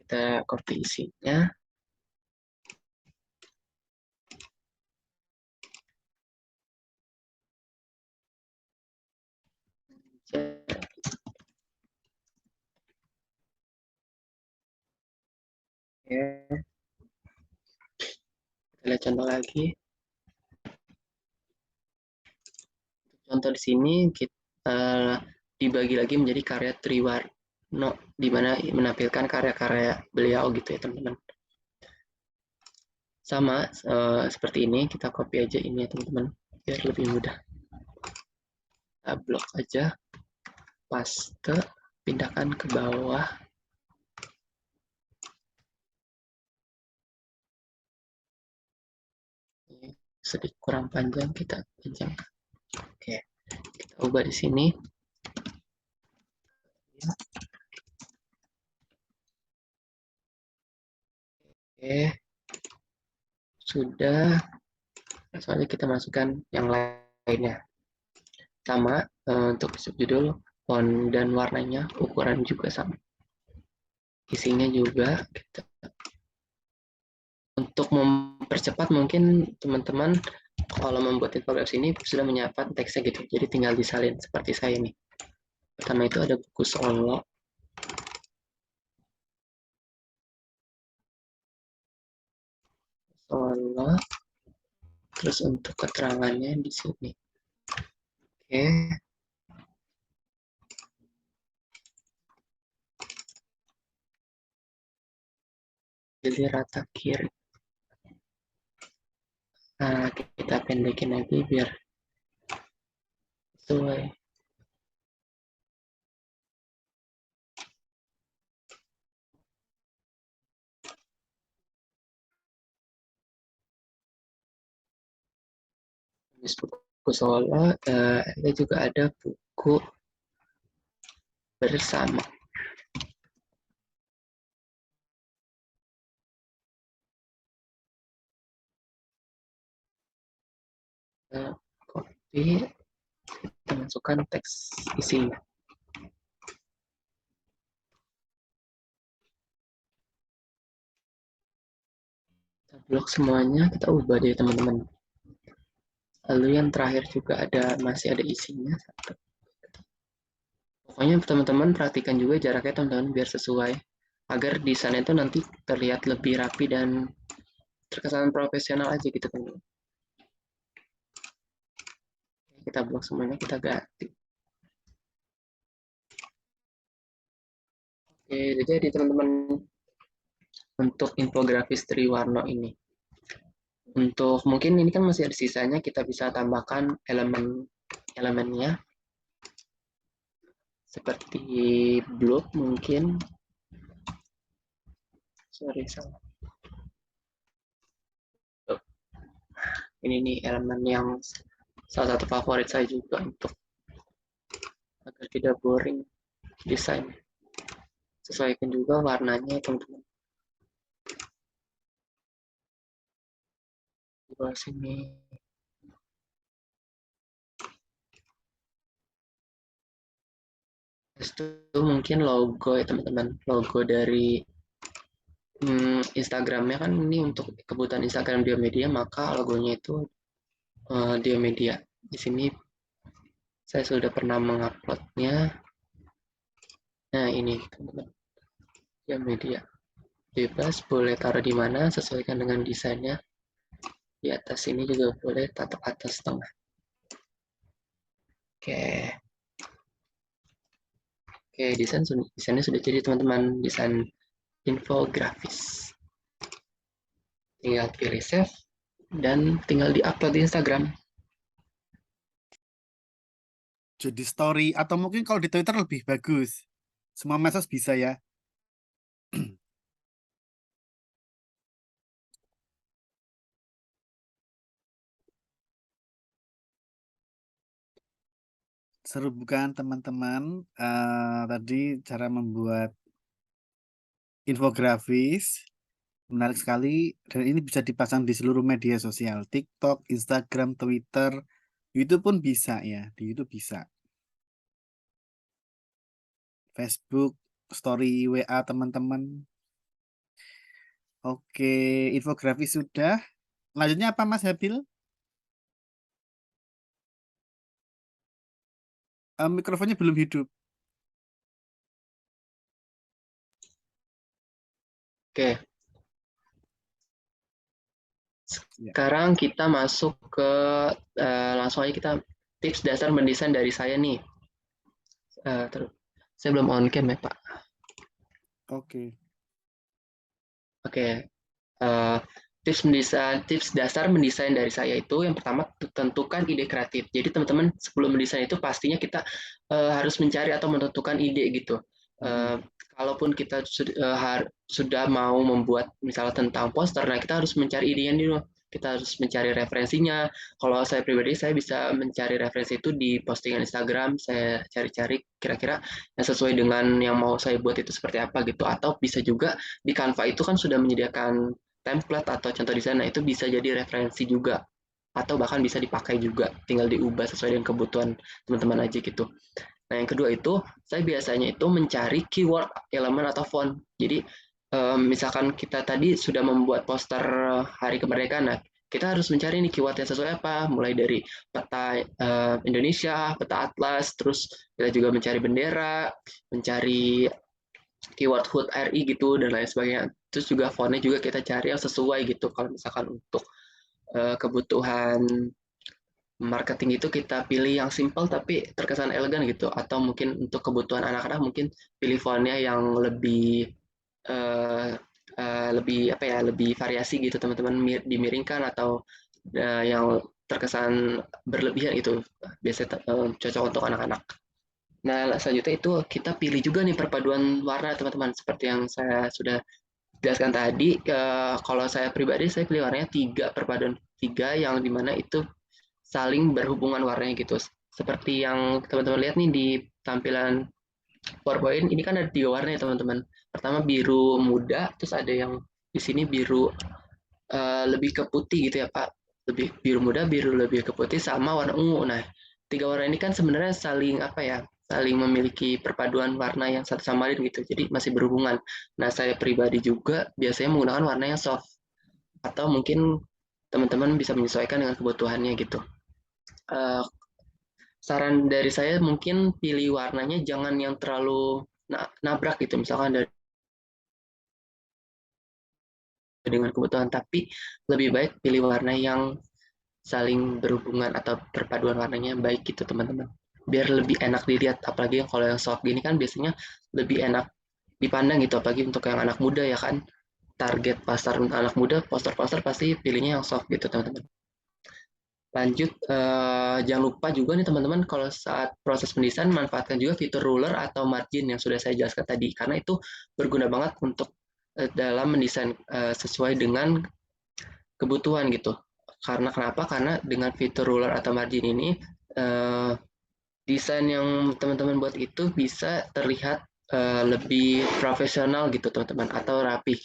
Kita copy isinya. Oke. Kita lihat contoh lagi. Contoh di sini kita dibagi lagi menjadi karya Triwarno, di mana menampilkan karya-karya beliau gitu ya teman-teman. Sama seperti ini, kita copy aja ini ya teman-teman, biar lebih mudah. Kita blok aja, paste, pindahkan ke bawah. Ini sedikit kurang panjang, kita panjangkan. Oke, kita ubah di sini. Oke, sudah. Soalnya kita masukkan yang lainnya. Sama untuk subjudul, font dan warnanya, ukuran juga sama. Isinya juga kita. Untuk mempercepat mungkin teman-teman kalau membuat infografis ini sudah menyiapkan teksnya gitu, jadi tinggal disalin seperti saya nih. Pertama itu ada buku Solo. Solo. Terus untuk keterangannya di sini. Oke. Jadi rata kiri. Nah, kita pendekin lagi biar sesuai. Buku solo, ada juga ada buku bersama. Copy, kita masukkan teks isinya. Kita blok semuanya, kita ubah deh teman-teman. Lalu yang terakhir juga masih ada isinya. Pokoknya teman-teman perhatikan juga jaraknya teman-teman biar sesuai. Agar desainnya itu nanti terlihat lebih rapi dan terkesan profesional aja gitu teman-teman. Kita blok semuanya, kita ganti. Oke, jadi teman-teman untuk infografis Triwarno ini. Untuk mungkin ini kan masih ada sisanya, kita bisa tambahkan elemen-elemennya seperti blok mungkin. Sorry, salah. Ini nih elemen yang salah satu favorit saya juga untuk agar tidak boring desain. Sesuaikan juga warnanya teman-teman. Di bawah sini. Itu mungkin logo ya teman-teman. Logo dari Instagramnya kan ini untuk kebutuhan Instagram Diomedia, maka logonya itu Diomedia. Di sini saya sudah pernah menguploadnya. Nah ini teman-teman, Diomedia. Bebas, boleh taruh di mana, sesuaikan dengan desainnya. Di atas ini juga boleh tato atas tengah. Oke. Oke, desainnya sudah jadi teman-teman, desain infografis. Tinggal pilih save dan tinggal di-upload di Instagram. Jadi story atau mungkin kalau di Twitter lebih bagus. Semua medsos bisa ya. Seru bukan teman-teman? Tadi cara membuat infografis menarik sekali dan ini bisa dipasang di seluruh media sosial, TikTok, Instagram, Twitter, YouTube pun bisa ya, di YouTube bisa. Facebook, story WA teman-teman. Oke, infografis sudah. Lanjutnya apa Mas Habil? Mikrofonnya belum hidup. Oke, Ya. sekarang kita masuk ke langsung aja kita tips dasar mendesain dari saya nih. Terus saya belum on cam ya Pak. Oke. Oke, tips dasar mendesain dari saya itu yang pertama tentukan ide kreatif. Jadi teman-teman sebelum mendesain itu pastinya kita harus mencari atau menentukan ide gitu. Kalaupun kita sudah mau membuat misalnya tentang poster, nah kita harus mencari idenya dulu. Kita harus mencari referensinya. Kalau saya pribadi, saya bisa mencari referensi itu di postingan Instagram. Saya cari-cari kira-kira yang sesuai dengan yang mau saya buat itu seperti apa gitu. Atau bisa juga di Canva itu kan sudah menyediakan template atau contoh desain, nah itu bisa jadi referensi juga atau bahkan bisa dipakai juga, tinggal diubah sesuai dengan kebutuhan teman-teman aja gitu. Nah yang kedua itu saya biasanya itu mencari keyword elemen atau font. Jadi misalkan kita tadi sudah membuat poster Hari Kemerdekaan, nah kita harus mencari nih keyword yang sesuai apa, mulai dari peta Indonesia, peta atlas, terus kita juga mencari bendera, mencari keyword HUT RI gitu dan lain sebagainya. Terus juga fontnya juga kita cari yang sesuai gitu. Kalau misalkan untuk kebutuhan marketing itu kita pilih yang simple tapi terkesan elegan gitu. Atau mungkin untuk kebutuhan anak-anak mungkin pilih fontnya yang uh, lebih apa ya, lebih variasi gitu teman-teman, dimiringkan atau yang terkesan berlebihan gitu. Biasanya cocok untuk anak-anak. Nah, selanjutnya itu kita pilih juga nih perpaduan warna teman-teman. Seperti yang saya sudah jelaskan tadi, kalau saya pribadi saya pilih warnanya perpaduan tiga yang dimana itu saling berhubungan warnanya gitu. Seperti yang teman-teman lihat nih di tampilan PowerPoint, ini kan ada 3 warna ya teman-teman. Pertama biru muda, terus ada yang di sini biru lebih ke putih gitu ya Pak. Lebih biru muda, biru lebih ke putih, sama warna ungu. Nah, 3 warna ini kan sebenarnya saling apa ya? Saling memiliki perpaduan warna yang satu sama lain gitu. Jadi masih berhubungan. Nah, saya pribadi juga biasanya menggunakan warna yang soft atau mungkin teman-teman bisa menyesuaikan dengan kebutuhannya gitu. Uh, Saran dari saya mungkin pilih warnanya jangan yang terlalu nabrak gitu, misalkan dari dengan kebutuhan, tapi lebih baik pilih warna yang saling berhubungan atau perpaduan warnanya baik gitu teman-teman, biar lebih enak dilihat. Apalagi kalau yang soft gini kan biasanya lebih enak dipandang gitu, apalagi untuk yang anak muda ya kan, target pasar anak muda, poster-poster pasti pilihnya yang soft gitu teman-teman. Lanjut, jangan lupa juga nih teman-teman kalau saat proses pendesain manfaatkan juga fitur ruler atau margin yang sudah saya jelaskan tadi, karena itu berguna banget untuk dalam mendesain sesuai dengan kebutuhan gitu. Karena kenapa? Karena dengan fitur ruler atau margin ini desain yang teman-teman buat itu bisa terlihat lebih profesional gitu teman-teman, atau rapi.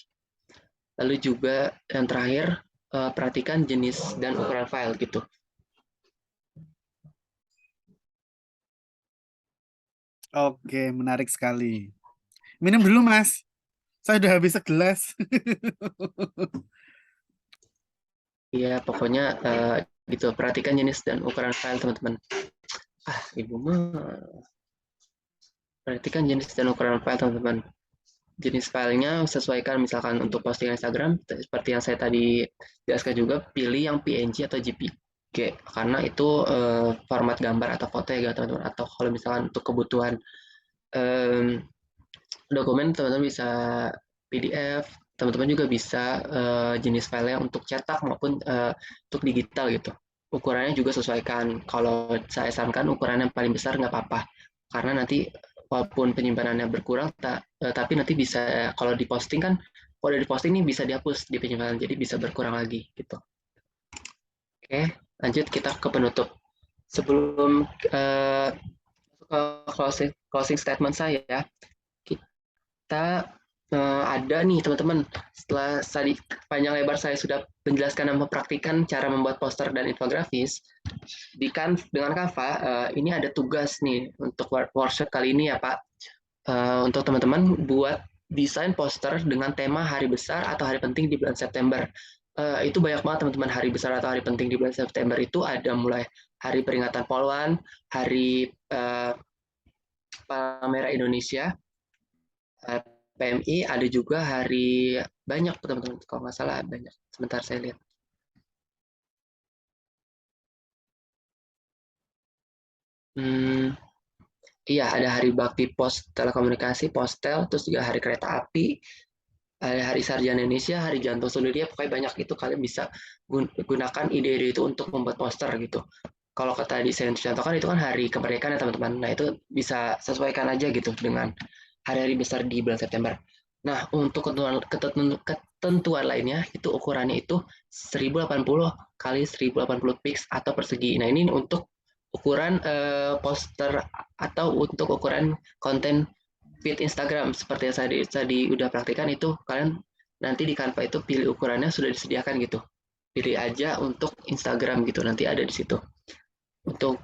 Lalu juga yang terakhir, perhatikan jenis dan ukuran file gitu. Oke, menarik sekali. Minum dulu, Mas. Saya udah habis segelas. Ya, pokoknya gitu. Perhatikan jenis dan ukuran file teman-teman. Ibu mah. Perhatikan jenis dan ukuran file teman-teman. Jenis filenya sesuaikan, misalkan untuk posting Instagram, seperti yang saya tadi jelaskan juga, pilih yang PNG atau JPG, karena itu format gambar atau foto ya teman-teman. Atau kalau misalkan untuk kebutuhan dokumen, teman-teman bisa PDF, teman-teman juga bisa jenis filenya untuk cetak maupun untuk digital gitu. Ukurannya juga sesuaikan. Kalau saya sarankan ukuran yang paling besar nggak apa-apa, karena nanti walaupun penyimpanannya berkurang, tapi nanti bisa kalau diposting kan, kalau udah diposting nih bisa dihapus di penyimpanan, jadi bisa berkurang lagi gitu. Oke, lanjut kita ke penutup. Sebelum ke closing statement saya, kita ada nih teman-teman, setelah tadi panjang lebar saya sudah menjelaskan dan mempraktikkan cara membuat poster dan infografis dengan Canva, ini ada tugas nih untuk workshop kali ini ya Pak. Untuk teman-teman buat desain poster dengan tema hari besar atau hari penting di bulan September. Itu banyak banget teman-teman, hari besar atau hari penting di bulan September itu ada mulai hari peringatan Polwan, hari Palang Merah Indonesia, PMI, ada juga hari banyak teman-teman, kalau nggak salah banyak. Sebentar saya lihat. Iya, ada hari bakti pos telekomunikasi, postel, terus juga hari kereta api, ada hari sarjana Indonesia, hari jantung seluruh dunia, pokoknya banyak. Itu kalian bisa gunakan ide-ide itu untuk membuat poster gitu. Kalau kata di saya contohkan itu kan hari kemerdekaan ya teman-teman. Nah itu bisa sesuaikan aja gitu dengan hari-hari besar di bulan September. Nah untuk ketentuan lainnya itu ukurannya itu 1080 kali 1080 pix atau persegi. Nah ini untuk ukuran poster atau untuk ukuran konten feed Instagram, seperti yang saya tadi udah praktikan. Itu kalian nanti di Canva itu pilih ukurannya sudah disediakan gitu. Pilih aja untuk Instagram gitu, nanti ada di situ. Untuk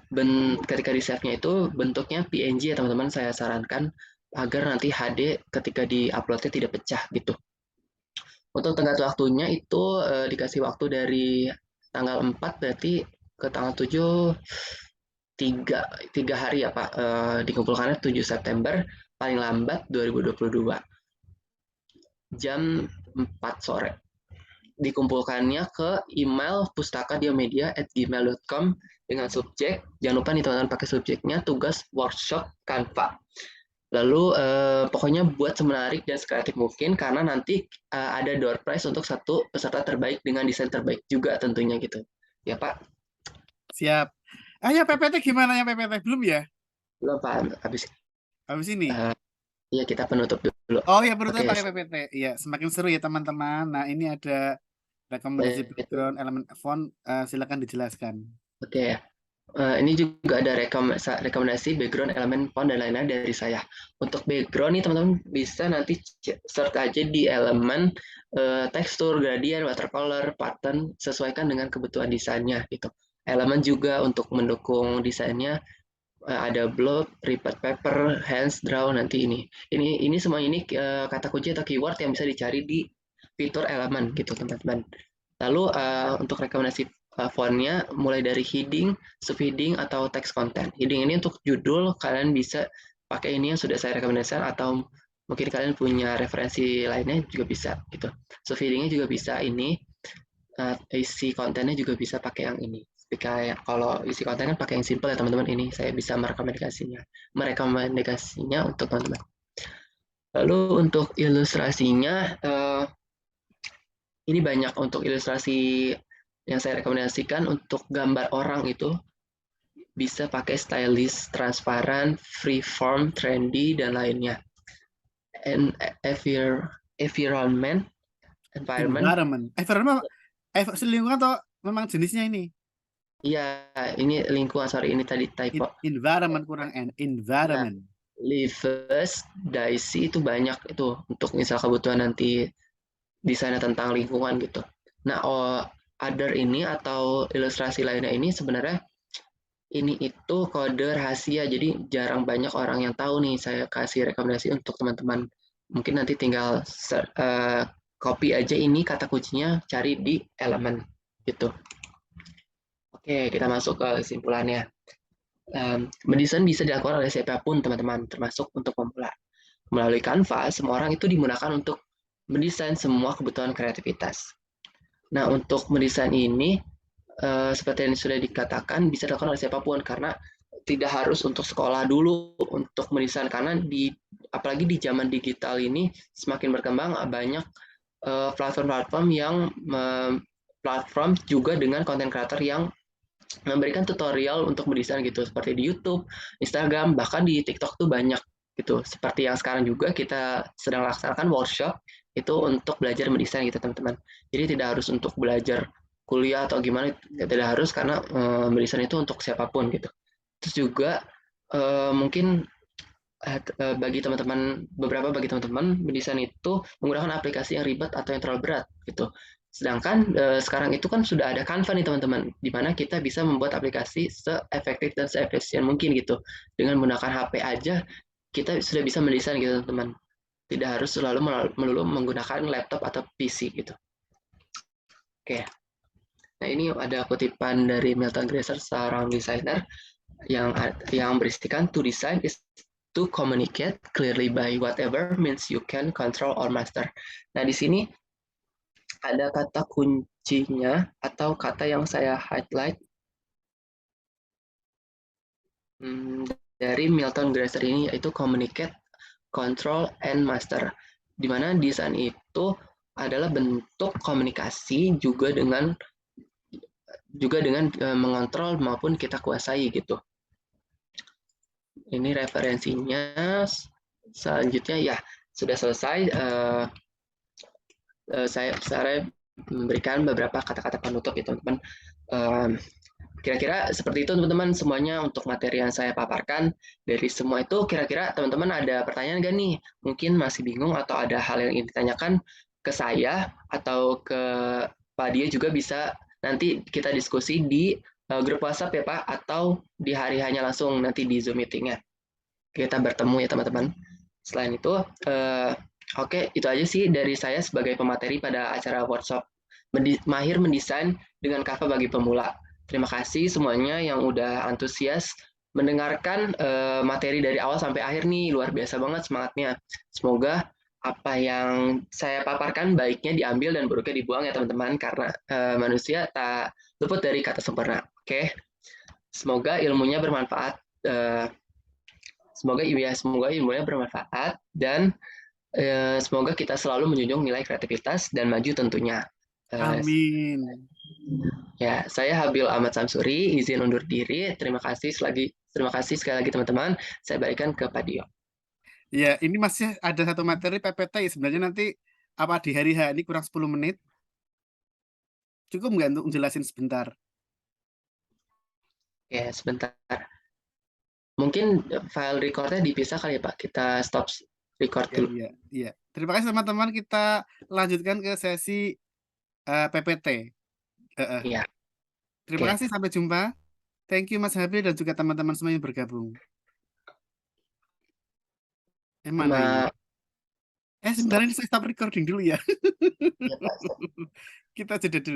ketika di save-nya itu bentuknya PNG ya teman-teman, saya sarankan agar nanti HD ketika di-uploadnya tidak pecah gitu. Untuk tenggat waktunya itu dikasih waktu dari tanggal 4 berarti ke tanggal 7, tiga hari ya Pak. Dikumpulkannya 7 September, paling lambat 2022 jam 4 sore. Dikumpulkannya ke email pustaka.diomedia@gmail.com dengan subjek, jangan lupa nih teman-teman pakai subjeknya tugas workshop Canva. Lalu pokoknya buat semenarik dan sekreatif mungkin, karena nanti ada door prize untuk satu peserta terbaik dengan desain terbaik juga tentunya gitu. Ya Pak. Siap. Ya PPT gimana ya PPT? Belum ya? Belum Pak, habis Habis ini. eh, ya kita penutup dulu. Oh ya perutnya Oke, pakai PPT. Iya, semakin seru ya teman-teman. Nah, ini ada rekomendasi itu. background elemen font. Silakan dijelaskan. Oke. Ini juga ada rekomendasi background elemen font dan lain-lain dari saya. Untuk background nih teman-teman bisa nanti search aja di elemen tekstur, gradient, watercolor, pattern, sesuaikan dengan kebutuhan desainnya gitu. Elemen juga untuk mendukung desainnya ada blob, prepared paper, hands draw nanti ini. Ini semua ini kata kunci atau keyword yang bisa dicari di fitur elemen gitu teman-teman. Lalu untuk rekomendasi fontnya mulai dari heading, subheading atau text content. Heading ini untuk judul, kalian bisa pakai ini yang sudah saya rekomendasikan atau mungkin kalian punya referensi lainnya juga bisa gitu. Subheadingnya juga bisa ini, isi kontennya juga bisa pakai yang ini. Kayak kalau isi konten kan pakai yang simple ya teman-teman, ini saya bisa merekomendasinya untuk teman-teman. Lalu untuk ilustrasinya ini banyak untuk ilustrasi yang saya rekomendasikan. Untuk gambar orang itu bisa pakai stylish, transparan, freeform, trendy, dan lainnya. And environment, Environment. Environment. Lingkungan atau memang jenisnya ini? iya ini lingkungan, sorry ini tadi typo. Environment kurang N. Nah, Environment. Leaves, Daisy itu banyak itu untuk misal kebutuhan nanti desainnya tentang lingkungan gitu. Nah, other ini atau ilustrasi lainnya ini sebenarnya ini itu kode rahasia, jadi jarang banyak orang yang tahu nih. Saya kasih rekomendasi untuk teman-teman. Mungkin nanti tinggal copy aja ini kata kuncinya, cari di elemen gitu. Oke, kita masuk ke kesimpulannya. Mendesain bisa dilakukan oleh siapapun teman-teman, termasuk untuk pemula. Melalui Canva, semua orang itu dimudahkan untuk mendesain semua kebutuhan kreativitas. Nah, untuk mendesain ini, seperti yang sudah dikatakan, bisa dilakukan oleh siapapun, karena tidak harus untuk sekolah dulu untuk mendesain, karena apalagi di zaman digital ini semakin berkembang, banyak platform-platform yang platform juga dengan konten kreator yang memberikan tutorial untuk mendesain gitu, seperti di YouTube, Instagram, bahkan di TikTok tuh banyak gitu. Seperti yang sekarang juga kita sedang laksanakan workshop itu untuk belajar mendesain gitu teman-teman. Jadi tidak harus untuk belajar kuliah atau gimana, tidak harus, karena mendesain itu untuk siapapun gitu. Terus juga mungkin bagi teman-teman, bagi teman-teman mendesain itu menggunakan aplikasi yang ribet atau yang terlalu berat gitu. Sedangkan sekarang itu kan sudah ada Canva nih teman-teman, di mana kita bisa membuat aplikasi seefektif dan seefisien mungkin gitu. Dengan menggunakan HP aja kita sudah bisa mendesain gitu teman-teman. Tidak harus selalu melulu menggunakan laptop atau PC gitu. Oke. Nah, ini ada kutipan dari Milton Glaser, seorang desainer yang berisikan to design is to communicate clearly by whatever means you can control or master. Nah, di sini ada kata kuncinya atau kata yang saya highlight dari Milton Glaser ini, yaitu communicate, control, and master. Di mana desain itu adalah bentuk komunikasi juga dengan mengontrol maupun kita kuasai gitu. Ini referensinya. Selanjutnya ya sudah selesai. Saya memberikan beberapa kata-kata penutup ya teman-teman. Kira-kira seperti itu teman-teman semuanya untuk materi yang saya paparkan. Dari semua itu kira-kira teman-teman ada pertanyaan nggak nih? Mungkin masih bingung atau ada hal yang ingin ditanyakan ke saya atau ke Pak Dia juga bisa, nanti kita diskusi di grup WhatsApp ya Pak, atau di hari hanya langsung nanti di Zoom meetingnya. Kita bertemu ya teman-teman. Selain itu, oke, itu aja sih dari saya sebagai pemateri pada acara workshop Mahir Mendesain dengan Canva bagi Pemula. Terima kasih semuanya yang udah antusias mendengarkan materi dari awal sampai akhir nih, luar biasa banget semangatnya. Semoga apa yang saya paparkan baiknya diambil dan buruknya dibuang ya teman-teman, karena manusia tak luput dari kata sempurna. Oke, semoga ilmunya bermanfaat. Semoga ilmunya bermanfaat dan semoga kita selalu menjunjung nilai kreativitas dan maju tentunya. Amin. Ya, saya Habil Ahmad Samsuri, izin undur diri. Terima kasih sekali lagi teman-teman. Saya berikan ke Pak Dio. Ya, ini masih ada satu materi PPT. Sebenarnya nanti apa di hari H ini kurang 10 menit. Cukup nggak untuk jelasin sebentar? Ya, sebentar. Mungkin file recordnya dipisah kali ya Pak. Kita stop record Ya, dulu. iya, iya. Terima kasih teman-teman. Kita lanjutkan ke sesi PPT. Heeh. Iya, Terima oke. kasih, sampai jumpa. Thank you Mas Habib dan juga teman-teman semua yang bergabung. Mana ini? Sama Sebentar stop. ini saya stop recording dulu ya. Ya, Pak. Kita jeda dulu.